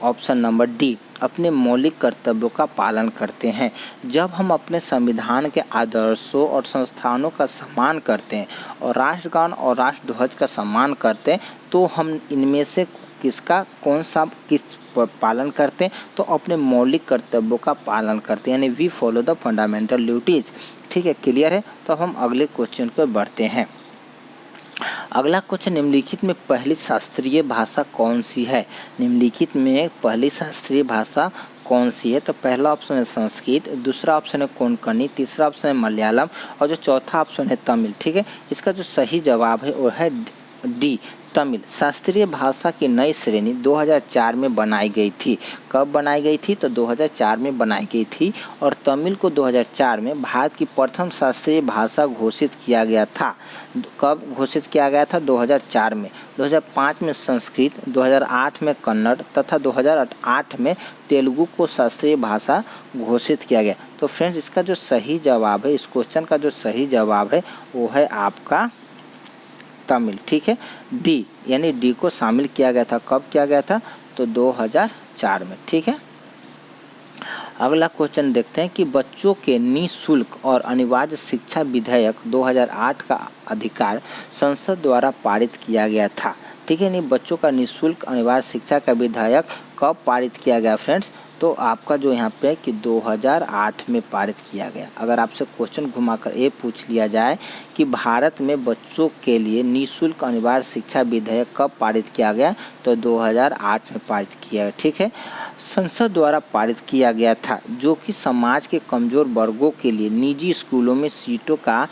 ऑप्शन नंबर डी, अपने मौलिक कर्तव्यों का पालन करते हैं। जब हम अपने संविधान के आदर्शों और संस्थानों का सम्मान करते हैं और राष्ट्रगान और राष्ट्रध्वज का सम्मान करते हैं तो हम इनमें से किस पालन करते हैं, तो अपने मौलिक कर्तव्यों का पालन करते हैं, यानी we follow the fundamental duties. ठीक है, क्लियर है। तो अब हम अगले क्वेश्चन पर बढ़ते हैं। अगला क्वेश्चन, निम्नलिखित में पहली शास्त्रीय भाषा कौन सी है? निम्नलिखित में पहली शास्त्रीय भाषा कौन सी है? तो पहला ऑप्शन है संस्कृत, दूसरा ऑप्शन है कोंकणी, तीसरा ऑप्शन है मलयालम और जो चौथा ऑप्शन है तमिल। ठीक है, इसका जो सही जवाब है वो है डी, तमिल। शास्त्रीय भाषा की नई श्रेणी 2004 में बनाई गई थी। कब बनाई गई थी? तो 2004 में बनाई गई थी और तमिल को 2004 में भारत की प्रथम शास्त्रीय भाषा घोषित किया गया था। कब घोषित किया गया था? 2004 में। 2005 में संस्कृत, 2008 में कन्नड़ तथा 2008 में तेलुगु को शास्त्रीय भाषा घोषित किया गया। तो फ्रेंड्स इसका जो सही जवाब है, इस क्वेश्चन का जो सही जवाब है वो है आपका तमिल। ठीक है, डी, यानी डी को शामिल किया गया था। कब किया गया था? तो 2004 में। ठीक है, अगला क्वेश्चन देखते हैं कि बच्चों के निःशुल्क और अनिवार्य शिक्षा विधेयक 2008 का अधिकार संसद द्वारा पारित किया गया था। ठीक है, नहीं, बच्चों का निःशुल्क अनिवार्य शिक्षा का विधेयक कब पारित किया गया फ्रेंड्स? तो आपका जो यहाँ पे कि 2008 में पारित किया गया। अगर आपसे क्वेश्चन घुमाकर ये पूछ लिया जाए कि भारत में बच्चों के लिए निःशुल्क अनिवार्य शिक्षा विधेयक कब पारित किया गया, तो 2008 में पारित किया गया। ठीक है, संसद द्वारा पारित किया गया था, जो कि समाज के कमजोर वर्गों के लिए निजी स्कूलों में सीटों का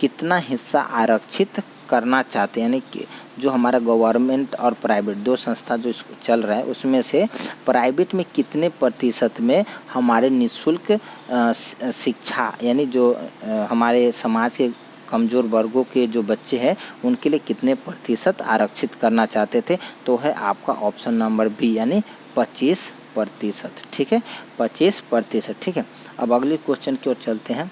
कितना हिस्सा आरक्षित करना चाहते हैं, यानी कि जो हमारा गवर्नमेंट और प्राइवेट दो संस्था जो चल रहा है उसमें से प्राइवेट में कितने प्रतिशत में हमारे निःशुल्क शिक्षा, यानी जो हमारे समाज के कमज़ोर वर्गों के जो बच्चे हैं उनके लिए कितने प्रतिशत आरक्षित करना चाहते थे, तो है आपका ऑप्शन नंबर बी, यानी 25%। ठीक है, 25%। ठीक है, अब अगले क्वेश्चन की ओर चलते हैं।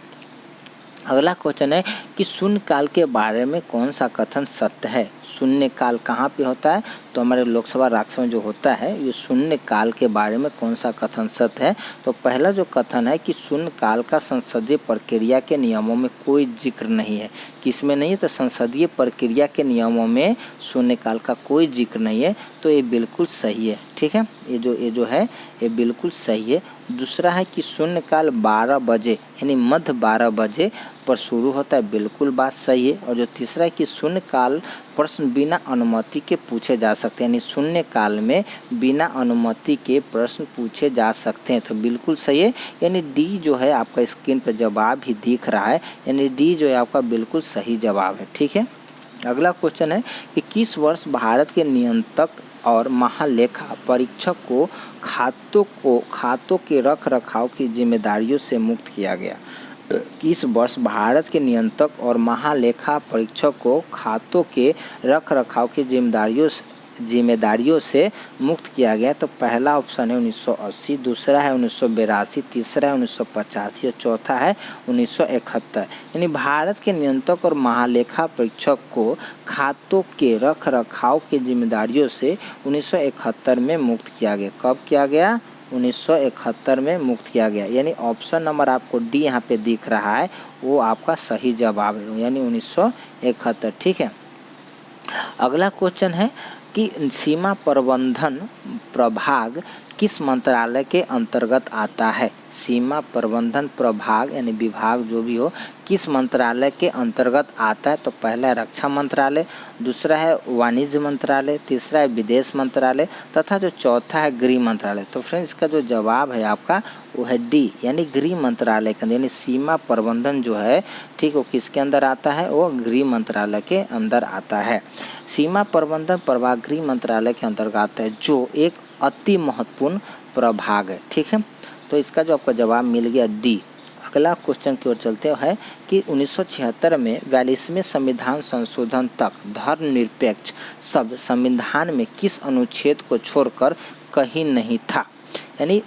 अगला क्वेश्चन है कि शून्य काल के बारे में कौन सा कथन सत्य है? शून्य काल कहाँ पे होता है? तो हमारे लोकसभा राज्यसभा में जो होता है ये शून्य काल के बारे में कौन सा कथन सत्य है? तो पहला जो कथन है कि शून्य काल का संसदीय प्रक्रिया के नियमों में कोई जिक्र नहीं है। किसमें नहीं है? तो संसदीय प्रक्रिया के नियमों में शून्य काल का कोई जिक्र नहीं है, तो ये बिल्कुल सही है। ठीक है, ये जो है ये बिल्कुल सही है। दूसरा है कि शून्यकाल 12 बजे यानी मध्य 12 बजे पर शुरू होता है, बिल्कुल बात सही है। और जो तीसरा है कि शून्यकाल प्रश्न बिना अनुमति के पूछे जा सकते हैं, यानी शून्यकाल में बिना अनुमति के प्रश्न पूछे जा सकते हैं, तो बिल्कुल सही है। यानी डी जो है आपका स्क्रीन पर जवाब ही दिख रहा है, यानी डी जो है आपका बिल्कुल सही जवाब है। ठीक है, अगला क्वेश्चन है कि किस वर्ष भारत के नियंत्रक और महालेखा परीक्षक को खातों के रख रखाव की जिम्मेदारियों से मुक्त किया गया? किस वर्ष भारत के नियंत्रक और महालेखा परीक्षक को खातों के रख रखाव की जिम्मेदारियों से मुक्त किया गया? तो पहला ऑप्शन है 1980, दूसरा है 1982, तीसरा है 1985 और चौथा है 1971। यानी भारत के नियंत्रक और महालेखा परीक्षक को खातों के रख रखाव की जिम्मेदारियों से 1971 में मुक्त किया गया। कब किया गया? 1971 में मुक्त किया गया। यानी ऑप्शन नंबर आपको डी यहाँ पे दिख रहा है, वो आपका सही जवाब है, यानी 1971। ठीक है, अगला क्वेश्चन है कि सीमा प्रबंधन प्रभाग किस मंत्रालय के अंतर्गत आता है? सीमा प्रबंधन प्रभाग यानी विभाग जो भी हो किस मंत्रालय के अंतर्गत आता है? तो पहला है रक्षा मंत्रालय, दूसरा है वाणिज्य मंत्रालय, तीसरा है विदेश मंत्रालय तथा जो चौथा है गृह मंत्रालय। तो फ्रेंड्स इसका जो जवाब है आपका वो है डी यानी गृह मंत्रालय के अंदर, यानी सीमा प्रबंधन जो है ठीक वो किसके अंदर आता है? वो गृह मंत्रालय के अंदर आता है। सीमा प्रबंधन प्रभाग गृह मंत्रालय के अंतर्गत आता है जो एक अति महत्वपूर्ण प्रभाग है। ठीक है, तो इसका जो आपका जवाब मिल गया डी। अगला क्वेश्चन की ओर चलते हैं कि 1976 में 42वें संविधान संशोधन तक धर्मनिरपेक्ष शब्द संविधान में किस अनुच्छेद को छोड़कर कहीं नहीं था? यानी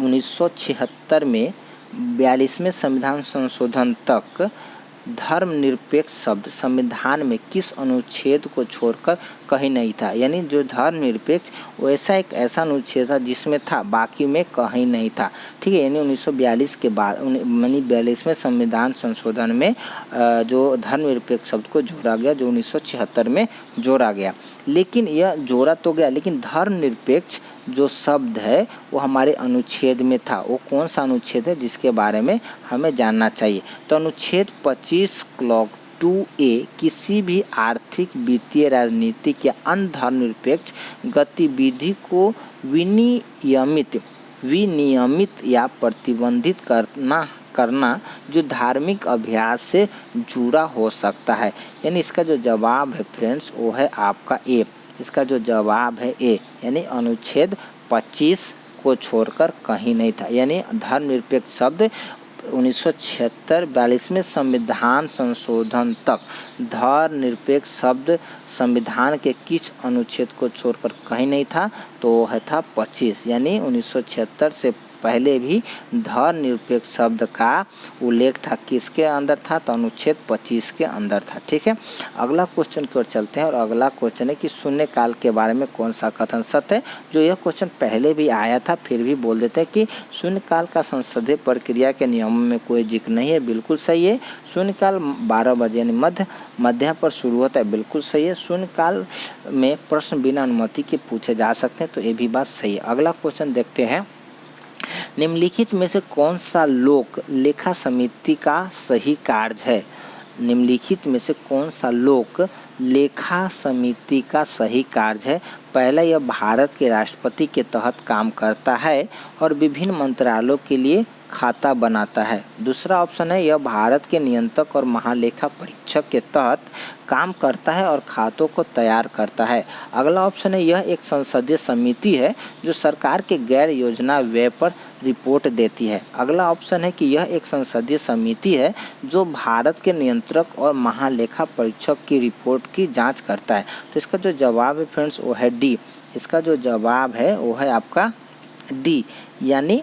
1976 में 42वें संविधान संशोधन तक धर्मनिरपेक्ष शब्द संविधान में किस अनुच्छेद को छोड़कर कहीं नहीं था? यानी जो धर्मनिरपेक्ष वैसा एक ऐसा अनुच्छेद था जिसमें था, बाकी में कहीं नहीं था। ठीक है, यानी 1942 के बाद यानी 42वें संविधान संशोधन में जो धर्मनिरपेक्ष शब्द को जोड़ा गया, जो 1976 में जोड़ा गया। लेकिन यह जोड़ा तो गया, लेकिन धर्मनिरपेक्ष जो शब्द है वो हमारे अनुच्छेद में था। वो कौन सा अनुच्छेद है जिसके बारे में हमें जानना चाहिए? तो अनुच्छेद 25 क्लॉक 2A किसी भी आर्थिक, वित्तीय, राजनीतिक या अन्य धर्मनिरपेक्ष गतिविधि को विनियमित या प्रतिबंधित करना जो धार्मिक अभ्यास से जुड़ा हो सकता है। यानी इसका जो जवाब है फ्रेंड्स वो है आपका ए। इसका जो जवाब है ए, यानी अनुच्छेद 25 को छोड़कर कहीं नहीं था। यानी धर्मनिरपेक्ष शब्द 1976 42वें संविधान संशोधन तक धर्मनिरपेक्ष शब्द संविधान के किस अनुच्छेद को छोड़कर कहीं नहीं था? तो है था 25। यानी 1976 से पहले भी धर्मनिरपेक्ष शब्द का उल्लेख था, किसके अंदर था? तो अनुच्छेद 25 के अंदर था। ठीक है, अगला क्वेश्चन की ओर चलते हैं और अगला क्वेश्चन है कि शून्यकाल के बारे में कौन सा कथन सत्य है? जो यह क्वेश्चन पहले भी आया था, फिर भी बोल देते हैं कि शून्यकाल का संसदीय प्रक्रिया के नियमों में कोई जिक्र नहीं है। बिल्कुल सही है। शून्यकाल 12 बजे यानी मध्य पर शुरू होता है। बिल्कुल सही है। शून्यकाल में प्रश्न बिना अनुमति के पूछे जा सकते हैं, तो ये भी बात सही है। अगला क्वेश्चन देखते हैं, निम्नलिखित में से कौन सा लोक लेखा समिति का सही कार्य है? निम्नलिखित में से कौन सा लोक लेखा समिति का सही कार्य है? पहला, यह भारत के राष्ट्रपति के तहत काम करता है और विभिन्न मंत्रालयों के लिए खाता बनाता है। दूसरा ऑप्शन है, यह भारत के नियंत्रक और महालेखा परीक्षक के तहत काम करता है और खातों को तैयार करता है। अगला ऑप्शन है, यह एक संसदीय समिति है जो सरकार के गैर योजना व्यय पर रिपोर्ट देती है। अगला ऑप्शन है कि यह एक संसदीय समिति है जो भारत के नियंत्रक और महालेखा परीक्षक की रिपोर्ट की जांच करता है। तो इसका जो जवाब है फ्रेंड्स वो है डी। इसका जो जवाब है वो है आपका डी, यानी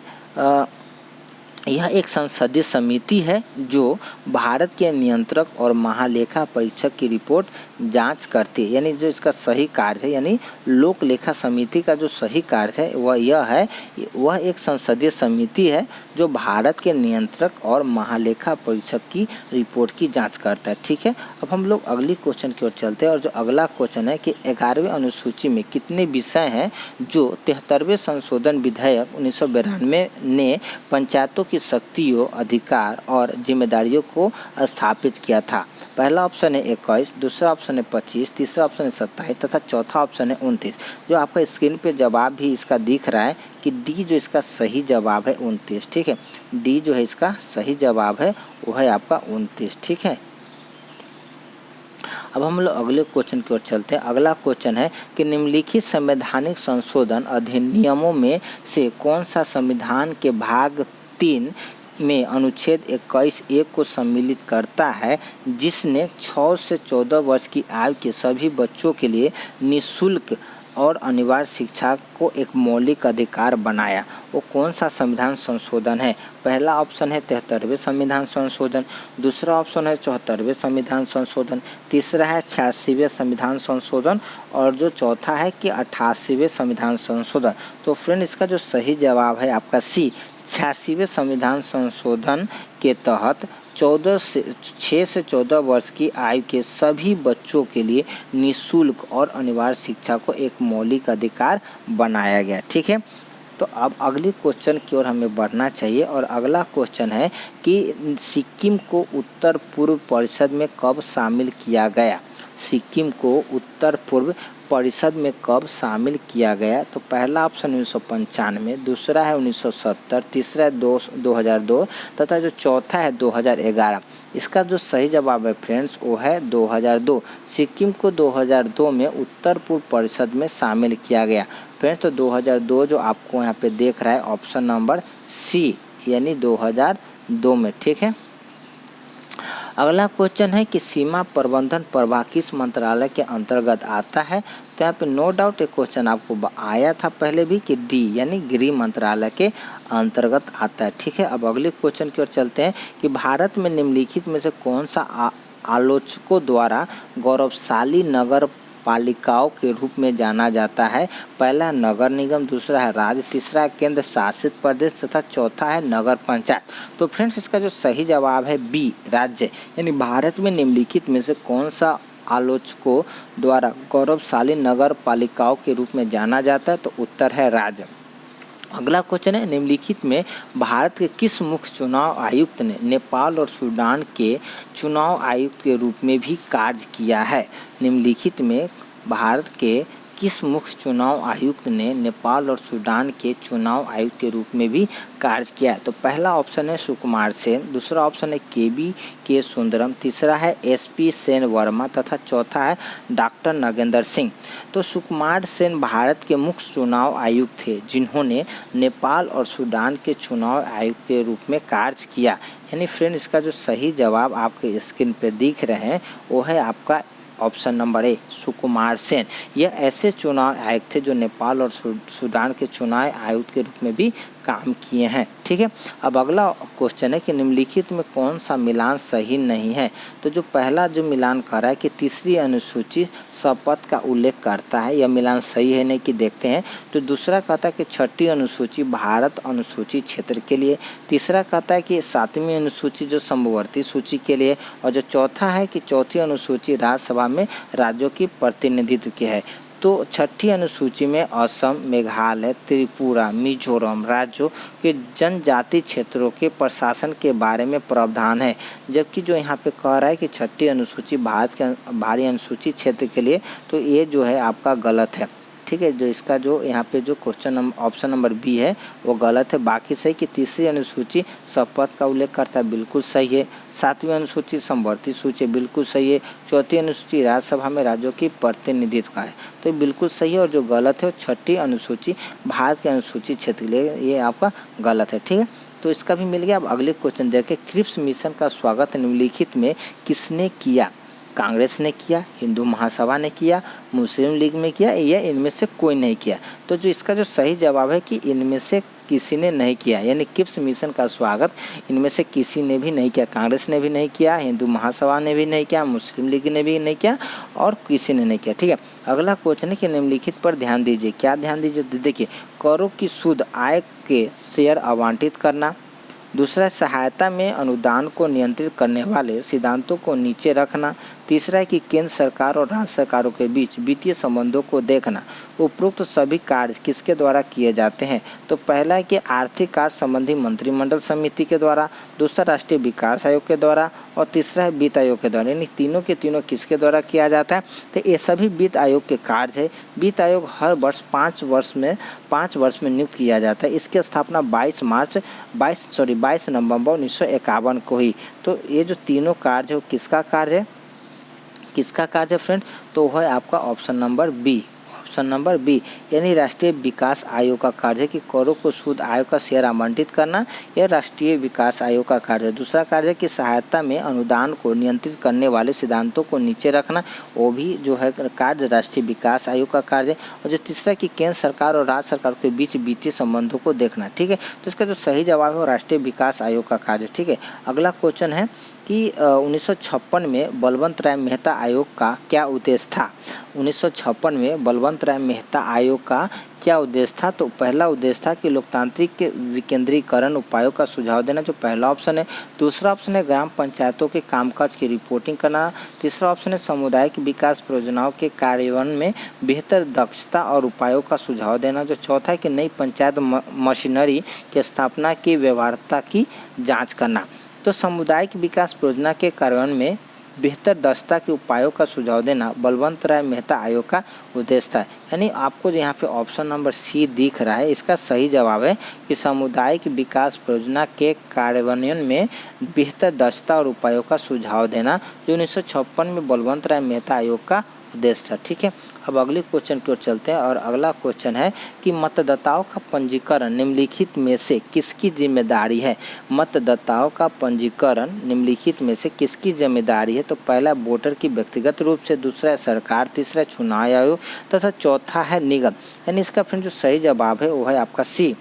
यह एक संसदीय समिति है जो भारत के नियंत्रक और महालेखा परीक्षक की रिपोर्ट जांच करती है। यानी जो इसका सही कार्य है, यानी लोक लेखा समिति का जो सही कार्य है वह यह है, वह एक संसदीय समिति है जो भारत के नियंत्रक और महालेखा परीक्षक की रिपोर्ट की जांच करता है। ठीक है, अब हम लोग अगली क्वेश्चन की ओर चलते हैं और जो अगला क्वेश्चन है कि 11वें अनुसूची में कितने विषय हैं जो 73वें संशोधन विधेयक 1992 ने पंचायतों की शक्तियों, अधिकार और जिम्मेदारियों को स्थापित किया था? पहला ऑप्शन है 21, दूसरा ऑप्शन है 25, तीसरा ऑप्शन है 27 तथा चौथा ऑप्शन है 29। जो आपका स्क्रीन पे जवाब भी इसका दिख रहा है कि डी जो इसका सही जवाब है 29। ठीक है, डी जो है इसका सही जवाब है वो है आपका 29। ठीक है, अब हम लोग अगले क्वेश्चन की ओर चलते हैं। अगला क्वेश्चन है कि निम्नलिखित संवैधानिक संशोधन अधिनियमों में से कौन सा संविधान के भाग 3 में अनुच्छेद 21(1) को सम्मिलित करता है, जिसने 6 से 14 वर्ष की आयु के सभी बच्चों के लिए निःशुल्क और अनिवार्य शिक्षा को एक मौलिक अधिकार बनाया? वो कौन सा संविधान संशोधन है? पहला ऑप्शन है 73वें संविधान संशोधन, दूसरा ऑप्शन है 74वें संविधान संशोधन, तीसरा है 86वें संविधान संशोधन और जो चौथा है कि 88वें संविधान संशोधन। तो फ्रेंड इसका जो सही जवाब है आपका सी, 86वें संविधान संशोधन के तहत 6 से 14 वर्ष की आयु के सभी बच्चों के लिए निःशुल्क और अनिवार्य शिक्षा को एक मौलिक अधिकार बनाया गया। ठीक है, तो अब अगले क्वेश्चन की ओर हमें बढ़ना चाहिए और अगला क्वेश्चन है कि सिक्किम को उत्तर पूर्व परिषद में कब शामिल किया गया। सिक्किम को उत्तर पूर्व परिषद में कब शामिल किया गया। तो पहला ऑप्शन 1995, दूसरा है 1970, तीसरा है 2002 तथा जो चौथा है 2011। इसका जो सही जवाब है फ्रेंड्स वो है 2002। सिक्किम को 2002 में उत्तर पूर्व परिषद में शामिल किया गया फ्रेंड्स। तो 2002 जो आपको यहाँ पे देख रहा है ऑप्शन नंबर सी यानी 2002 में, ठीक है। अगला क्वेश्चन है कि सीमा प्रबंधन प्रभाग किस मंत्रालय के अंतर्गत आता है। तो यहाँ पे नो डाउट एक क्वेश्चन आपको आया था पहले भी कि डी यानी गृह मंत्रालय के अंतर्गत आता है, ठीक है। अब अगले क्वेश्चन की ओर चलते हैं कि भारत में निम्नलिखित में से कौन सा आलोचकों द्वारा गौरवशाली नगर पालिकाओं के रूप में जाना जाता है। पहला नगर निगम, दूसरा है राज्य, तीसरा है केंद्र शासित प्रदेश तथा चौथा है नगर पंचायत। तो फ्रेंड्स इसका जो सही जवाब है बी राज्य, यानी भारत में निम्नलिखित में से कौन सा आलोचकों द्वारा गौरवशाली नगर पालिकाओं के रूप में जाना जाता है। तो उत्तर है राज्य। अगला क्वेश्चन है निम्नलिखित में भारत के किस मुख्य चुनाव आयुक्त ने नेपाल और सूडान के चुनाव आयुक्त के रूप में भी कार्य किया है। निम्नलिखित में भारत के किस मुख्य चुनाव आयुक्त ने नेपाल और सूडान के चुनाव आयुक्त के रूप में भी कार्य किया। तो पहला ऑप्शन है सुकुमार सेन, दूसरा ऑप्शन है के सुंदरम, तीसरा है SP सेन वर्मा तथा चौथा है डॉक्टर नागेंद्र सिंह। तो सुकुमार सेन भारत के मुख्य चुनाव आयुक्त थे जिन्होंने नेपाल और सूडान के चुनाव आयुक्त के रूप में कार्य किया। यानी फ्रेंड इसका जो सही जवाब आपके स्क्रीन पे दिख रहे हैं वो है आपका option number A Sukumar Sen. यह ऐसे चुनाव आयुक्त थे जो नेपाल और सूडान के चुनाव आयुक्त के रूप में भी काम किए हैं, ठीक है। अब अगला क्वेश्चन है कि निम्नलिखित में कौन सा मिलान सही नहीं है। तो जो पहला जो मिलान कर रहा है कि तीसरी अनुसूची शपथ का उल्लेख करता है, यह मिलान सही है नहीं कि देखते हैं। तो दूसरा कहता है कि छठी अनुसूची भारत अनुसूची क्षेत्र के लिए, तीसरा कहता है कि सातवीं अनुसूची जो समवर्ती सूची के लिए, और जो चौथा है कि चौथी अनुसूची राज्यसभा में राज्यों की प्रतिनिधित्व की है। तो छठी अनुसूची में असम, मेघालय, त्रिपुरा, मिजोरम राज्यों के जनजाति क्षेत्रों के प्रशासन के बारे में प्रावधान है, जबकि जो यहाँ पे कह रहा है कि छठी अनुसूची भारत के भारी अनुसूची क्षेत्र के लिए, तो ये जो है आपका गलत है, ठीक है। जो इसका जो यहाँ पे जो क्वेश्चन ऑप्शन नंबर बी है वो गलत है। बाकी सही कि तीसरी अनुसूची शपथ का उल्लेख करता है, बिल्कुल सही है। सातवीं अनुसूची समवर्ती सूची बिल्कुल सही है। चौथी अनुसूची राज्यसभा में राज्यों की प्रतिनिधित्व का है, तो बिल्कुल सही है। और जो गलत है वो छठी अनुसूची भारत के अनुसूची क्षेत्र के लिए, ये आपका गलत है, ठीक है। तो इसका भी मिल गया। अब अगले क्वेश्चन देखें, क्रिप्स मिशन का स्वागत निम्नलिखित में किसने किया। कांग्रेस ने किया, हिंदू महासभा ने किया, मुस्लिम लीग में किया, या इनमें से कोई नहीं किया। तो जो इसका जो सही जवाब है कि इनमें से किसी ने नहीं किया, यानी क्रिप्स मिशन का स्वागत इनमें से किसी ने भी नहीं किया। कांग्रेस ने भी नहीं किया, हिंदू महासभा ने भी नहीं किया, मुस्लिम लीग ने भी नहीं किया और किसी ने नहीं किया, ठीक है। अगला क्वेश्चन है कि निम्नलिखित पर ध्यान दीजिए। क्या ध्यान दीजिए, देखिए, करों की शुद्ध आय के शेयर आवंटित करना, दूसरा सहायता में अनुदान को नियंत्रित करने वाले सिद्धांतों को नीचे रखना, तीसरा है कि केंद्र सरकार और राज्य सरकारों के बीच वित्तीय संबंधों को देखना। उपरोक्त सभी कार्य किसके द्वारा किए जाते हैं। तो पहला है कि आर्थिक कार्य संबंधी मंत्रिमंडल समिति के द्वारा, दूसरा राष्ट्रीय विकास आयोग के द्वारा और तीसरा है वित्त आयोग के द्वारा। यानी तीनों के तीनों किसके द्वारा किया जाता है। तो ये सभी वित्त आयोग के कार्य है। वित्त आयोग हर वर्ष 5 वर्ष में नियुक्त किया जाता है। इसकी स्थापना 22 नवंबर 1951 को हुई। तो ये जो तीनों कार्य है वो किसका कार्य है फ्रेंड। तो वह है आपका ऑप्शन नंबर बी, यानी राष्ट्रीय विकास आयोग का कार्य है कि करों को शुद्ध आय का शेयर आवंटित करना, यह राष्ट्रीय विकास आयोग का कार्य है। दूसरा कार्य है कि सहायता में अनुदान को नियंत्रित करने वाले सिद्धांतों को नीचे रखना, वो भी जो है कार्य राष्ट्रीय विकास आयोग का कार्य है। और जो तीसरा कि केंद्र सरकार और राज्य सरकार के बीच वित्तीय संबंधों को देखना, ठीक है। तो इसका जो सही जवाब है वो राष्ट्रीय विकास आयोग का कार्य है, ठीक है। अगला क्वेश्चन है कि 1956 में बलवंत राय मेहता आयोग का क्या उद्देश्य था। 1956 में बलवंत राय मेहता आयोग का क्या उद्देश्य था। तो पहला उद्देश्य था कि लोकतांत्रिक विकेंद्रीकरण उपायों का सुझाव देना, जो पहला ऑप्शन है। दूसरा ऑप्शन है ग्राम पंचायतों के कामकाज की रिपोर्टिंग करना। तीसरा ऑप्शन है सामुदायिक विकास परियोजनाओं के कार्यान्वयन में बेहतर दक्षता और उपायों का सुझाव देना। जो चौथा है कि नई पंचायत मशीनरी की स्थापना की व्यवहार्यता की जाँच करना। तो सामुदायिक विकास परियोजना के कार्यान्वयन में बेहतर दक्षता के उपायों का सुझाव देना बलवंत राय मेहता आयोग का उद्देश्य था। यानी आपको यहाँ पे ऑप्शन नंबर सी दिख रहा है, इसका सही जवाब है कि सामुदायिक विकास परियोजना के कार्यान्वयन में बेहतर दक्षता और उपायों का सुझाव देना, जो 1956 में बलवंत राय मेहता आयोग का उद्देश्य था। ठीक है, अब अगले क्वेश्चन की ओर चलते हैं और अगला क्वेश्चन है कि मतदाताओं का पंजीकरण निम्नलिखित में से किसकी जिम्मेदारी है। मतदाताओं का पंजीकरण निम्नलिखित में से किसकी जिम्मेदारी है। तो पहला वोटर की व्यक्तिगत रूप से, दूसरा है सरकार, तीसरा है चुनाव आयोग तथा चौथा है निगम। यानी इसका फिर जो सही जवाब है वो है आपका सी।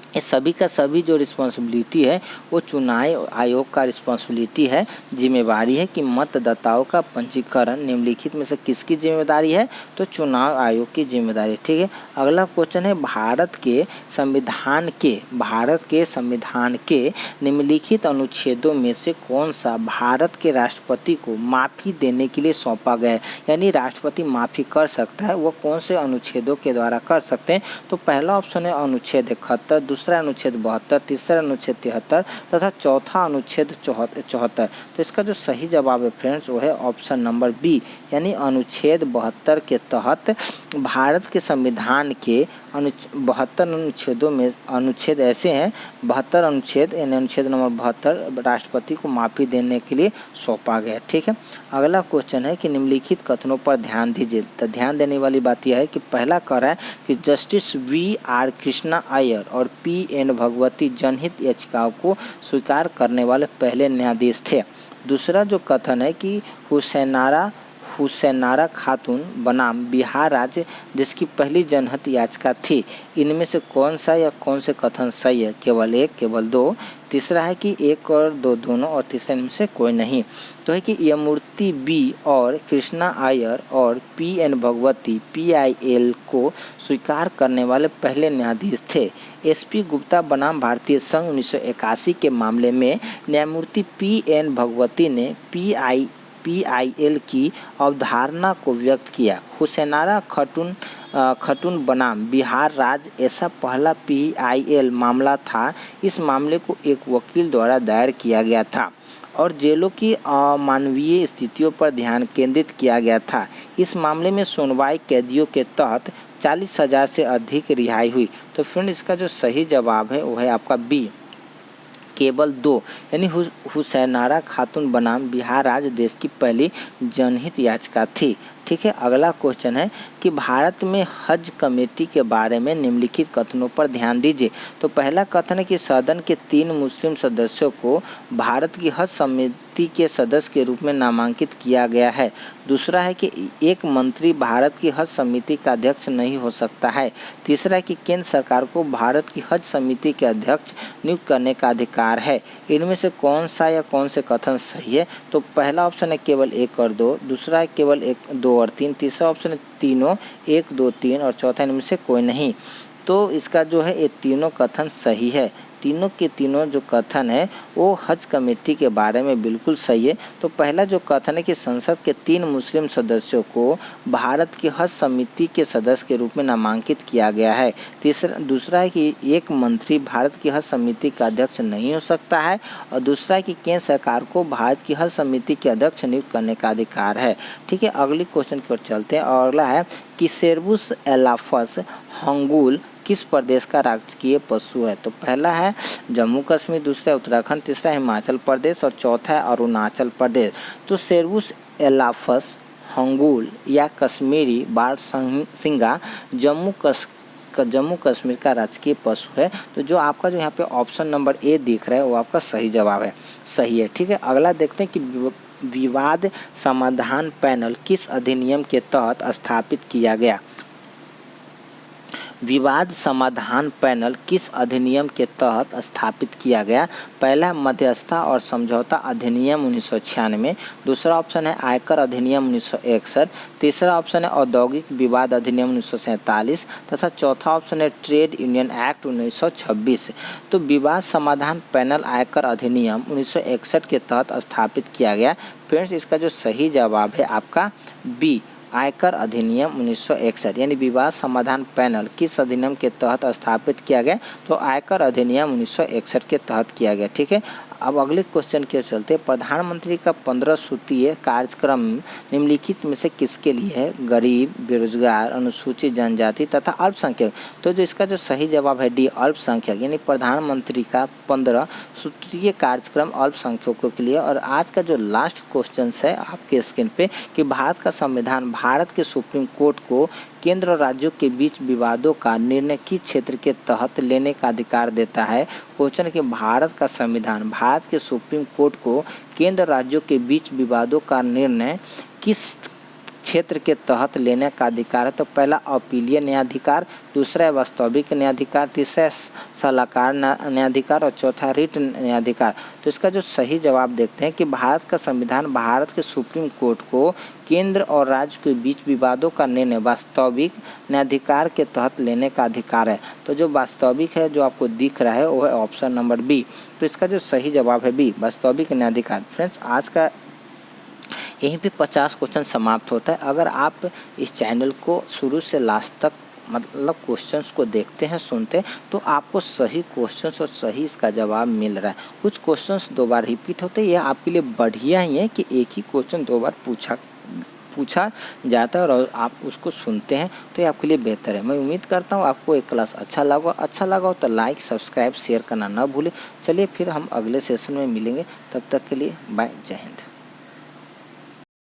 ये सभी का सभी जो रिस्पॉन्सिबिलिटी है वो चुनाव आयोग का रिस्पॉन्सिबिलिटी है, जिम्मेवारी है कि मतदाताओं का पंजीकरण निम्नलिखित में से किसकी जिम्मेदारी है। तो चुनाव आयोग की जिम्मेदारी। ठीक है, अगला क्वेश्चन है भारत के संविधान के निम्नलिखित अनुच्छेदों में से कौन सा भारत के राष्ट्रपति को माफ़ी देने के लिए सौंपा गया है। यानी राष्ट्रपति माफ़ी कर सकता है, वो कौन से अनुच्छेदों के द्वारा कर सकते हैं। तो पहला ऑप्शन है अनुच्छेद 71, दूसरा अनुच्छेद 72, तीसरा अनुच्छेद 73 तथा चौथा अनुच्छेद 74। तो इसका जो सही जवाब है फ्रेंड्स वो है ऑप्शन नंबर बी, यानी अनुच्छेद 72 के तहत भारत के संविधान के 72 अनुच्छेदों में अनुच्छेद ऐसे हैं, 72 अनुच्छेद, यानी अनुच्छेद नंबर 72 राष्ट्रपति को माफ़ी देने के लिए सौंपा गया। ठीक है, अगला क्वेश्चन है कि निम्नलिखित कथनों पर ध्यान दीजिए। तो ध्यान देने वाली बात यह है कि पहला कह रहा है कि जस्टिस वी.आर. कृष्णा अय्यर और पी.एन. भगवती जनहित याचिकाओं को स्वीकार करने वाले पहले न्यायाधीश थे। दूसरा जो कथन है कि हुसैनारा खातून बनाम बिहार राज्य जिसकी पहली जनहित याचिका थी, इनमें से कौन सा या कौन से कथन सही है। केवल एक, केवल दो, तीसरा है कि एक और दो दोनों, और तीसरा इनमें से कोई नहीं। तो है कि यमूर्ति बी और कृष्णा अय्यर और पी.एन. भगवती PIL को स्वीकार करने वाले पहले न्यायाधीश थे। SP गुप्ता बनाम भारतीय संघ 1981 के मामले में न्यायमूर्ति P.N. भगवती ने PIL की अवधारणा को व्यक्त किया। हुसैनारा खातून बनाम बिहार राज्य ऐसा पहला PIL मामला था। इस मामले को एक वकील द्वारा दायर किया गया था और जेलों की अमानवीय स्थितियों पर ध्यान केंद्रित किया गया था। इस मामले में सुनवाई कैदियों के तहत 40,000 से अधिक रिहाई हुई। तो फ्रेंड इसका जो सही जवाब है वो है आपका बी, केवल दो, यानी हुसैनारा खातून बनाम बिहार राज्य देश की पहली जनहित याचिका थी। ठीक है, अगला क्वेश्चन है कि भारत में हज कमेटी के बारे में निम्नलिखित कथनों पर ध्यान दीजिए। तो पहला कथन है कि सदन के 3 मुस्लिम सदस्यों को भारत की हज समिति के सदस्य के रूप में नामांकित किया गया है। दूसरा है कि एक मंत्री भारत की हज समिति का अध्यक्ष नहीं हो सकता है। तीसरा है कि केंद्र सरकार को भारत की हज समिति के अध्यक्ष नियुक्त करने का अधिकार है। इनमें से कौन सा या कौन से कथन सही है। तो पहला ऑप्शन है केवल 1 और 2, दूसरा है केवल 1, 2 और 3, तीसरा ऑप्शन है तीनों 1, 2, 3 और चौथा इनमें से कोई नहीं। तो इसका जो है ये तीनों कथन सही है। तीनों के तीनों जो कथन है वो हज कमेटी के बारे में बिल्कुल सही है। तो पहला जो कथन है कि संसद के 3 मुस्लिम सदस्यों को भारत की हज समिति के सदस्य के रूप में नामांकित किया गया है। दूसरा है कि एक मंत्री भारत की हज समिति का अध्यक्ष नहीं हो सकता है, और दूसरा है कि केंद्र सरकार को भारत की हज समिति के अध्यक्ष नियुक्त करने का अधिकार है। ठीक है, अगले क्वेश्चन की ओर चलते हैं और अगला है कि सेर्बुस एलाफस हंगूल किस प्रदेश का राजकीय पशु है। तो पहला है जम्मू कश्मीर, दूसरा है उत्तराखंड, तीसरा है हिमाचल प्रदेश और चौथा है अरुणाचल प्रदेश। तो सेर्बुस एलाफस हंगूल या कश्मीरी बारहसिंगा जम्मू कश्मीर का राजकीय पशु है। तो जो आपका जो यहाँ पे ऑप्शन नंबर ए दिख रहा है वो आपका सही जवाब है, सही है। ठीक है, अगला देखते हैं कि विवाद समाधान पैनल किस अधिनियम के तहत स्थापित किया गया। विवाद समाधान पैनल किस अधिनियम के तहत स्थापित किया गया? पहला मध्यस्थता और समझौता अधिनियम 1996, दूसरा ऑप्शन है आयकर अधिनियम 1961, तीसरा ऑप्शन है औद्योगिक विवाद अधिनियम 1947 तथा चौथा ऑप्शन है ट्रेड यूनियन एक्ट 1926। तो विवाद समाधान पैनल आयकर अधिनियम 1961 के तहत स्थापित किया गया। फ्रेंड्स, इसका जो सही जवाब है आपका बी, आयकर अधिनियम 1961। यानी विवाद समाधान पैनल किस अधिनियम के तहत स्थापित किया गया? तो आयकर अधिनियम 1961 के तहत किया गया। ठीक है, अब अगले क्वेश्चन के चलते, प्रधानमंत्री का 15 सूत्रीय कार्यक्रम निम्नलिखित में से किसके लिए है? गरीब, बेरोजगार, अनुसूचित जनजाति तथा अल्पसंख्यक। तो जो इसका जो सही जवाब है डी, अल्पसंख्यक। यानी प्रधानमंत्री का 15 सूत्रीय कार्यक्रम अल्पसंख्यकों के लिए। और आज का जो लास्ट क्वेश्चन है आपके स्क्रीन पे कि भारत का संविधान भारत के सुप्रीम कोर्ट को केंद्र और राज्यों के बीच विवादों का निर्णय किस क्षेत्र के तहत लेने का अधिकार देता है? क्वेश्चन कि भारत का संविधान भारत के सुप्रीम कोर्ट को केंद्र राज्यों के बीच विवादों का निर्णय किस क्षेत्र के तहत लेने का अधिकार है? तो पहला अपीलीय न्यायाधिकार, दूसरा है वास्तविक न्यायाधिकार, तीसरा सलाहकार न्यायाधिकार और चौथा रिट न्यायाधिकार। तो इसका जो सही जवाब देखते हैं कि भारत का संविधान भारत के सुप्रीम कोर्ट को केंद्र और राज्य के बीच विवादों का निर्णय वास्तविक न्यायाधिकार के तहत लेने का अधिकार है। तो जो वास्तविक है जो आपको दिख रहा है वो है ऑप्शन नंबर बी। तो इसका जो सही जवाब है बी, वास्तविक न्यायाधिकार। फ्रेंड्स, आज का यहीं पे 50 क्वेश्चन समाप्त होता है। अगर आप इस चैनल को शुरू से लास्ट तक मतलब क्वेश्चंस को देखते हैं, सुनते हैं, तो आपको सही क्वेश्चंस और सही इसका जवाब मिल रहा है। कुछ क्वेश्चंस 2 बार रिपीट होते हैं, यह आपके लिए बढ़िया ही है कि एक ही क्वेश्चन 2 बार पूछा जाता है और आप उसको सुनते हैं, तो ये आपके लिए बेहतर है। मैं उम्मीद करता हूँ आपको एक क्लास अच्छा लगा हो तो लाइक, सब्सक्राइब, शेयर करना ना भूलें। चलिए फिर हम अगले सेशन में मिलेंगे, तब तक के लिए बाय, जय हिंद।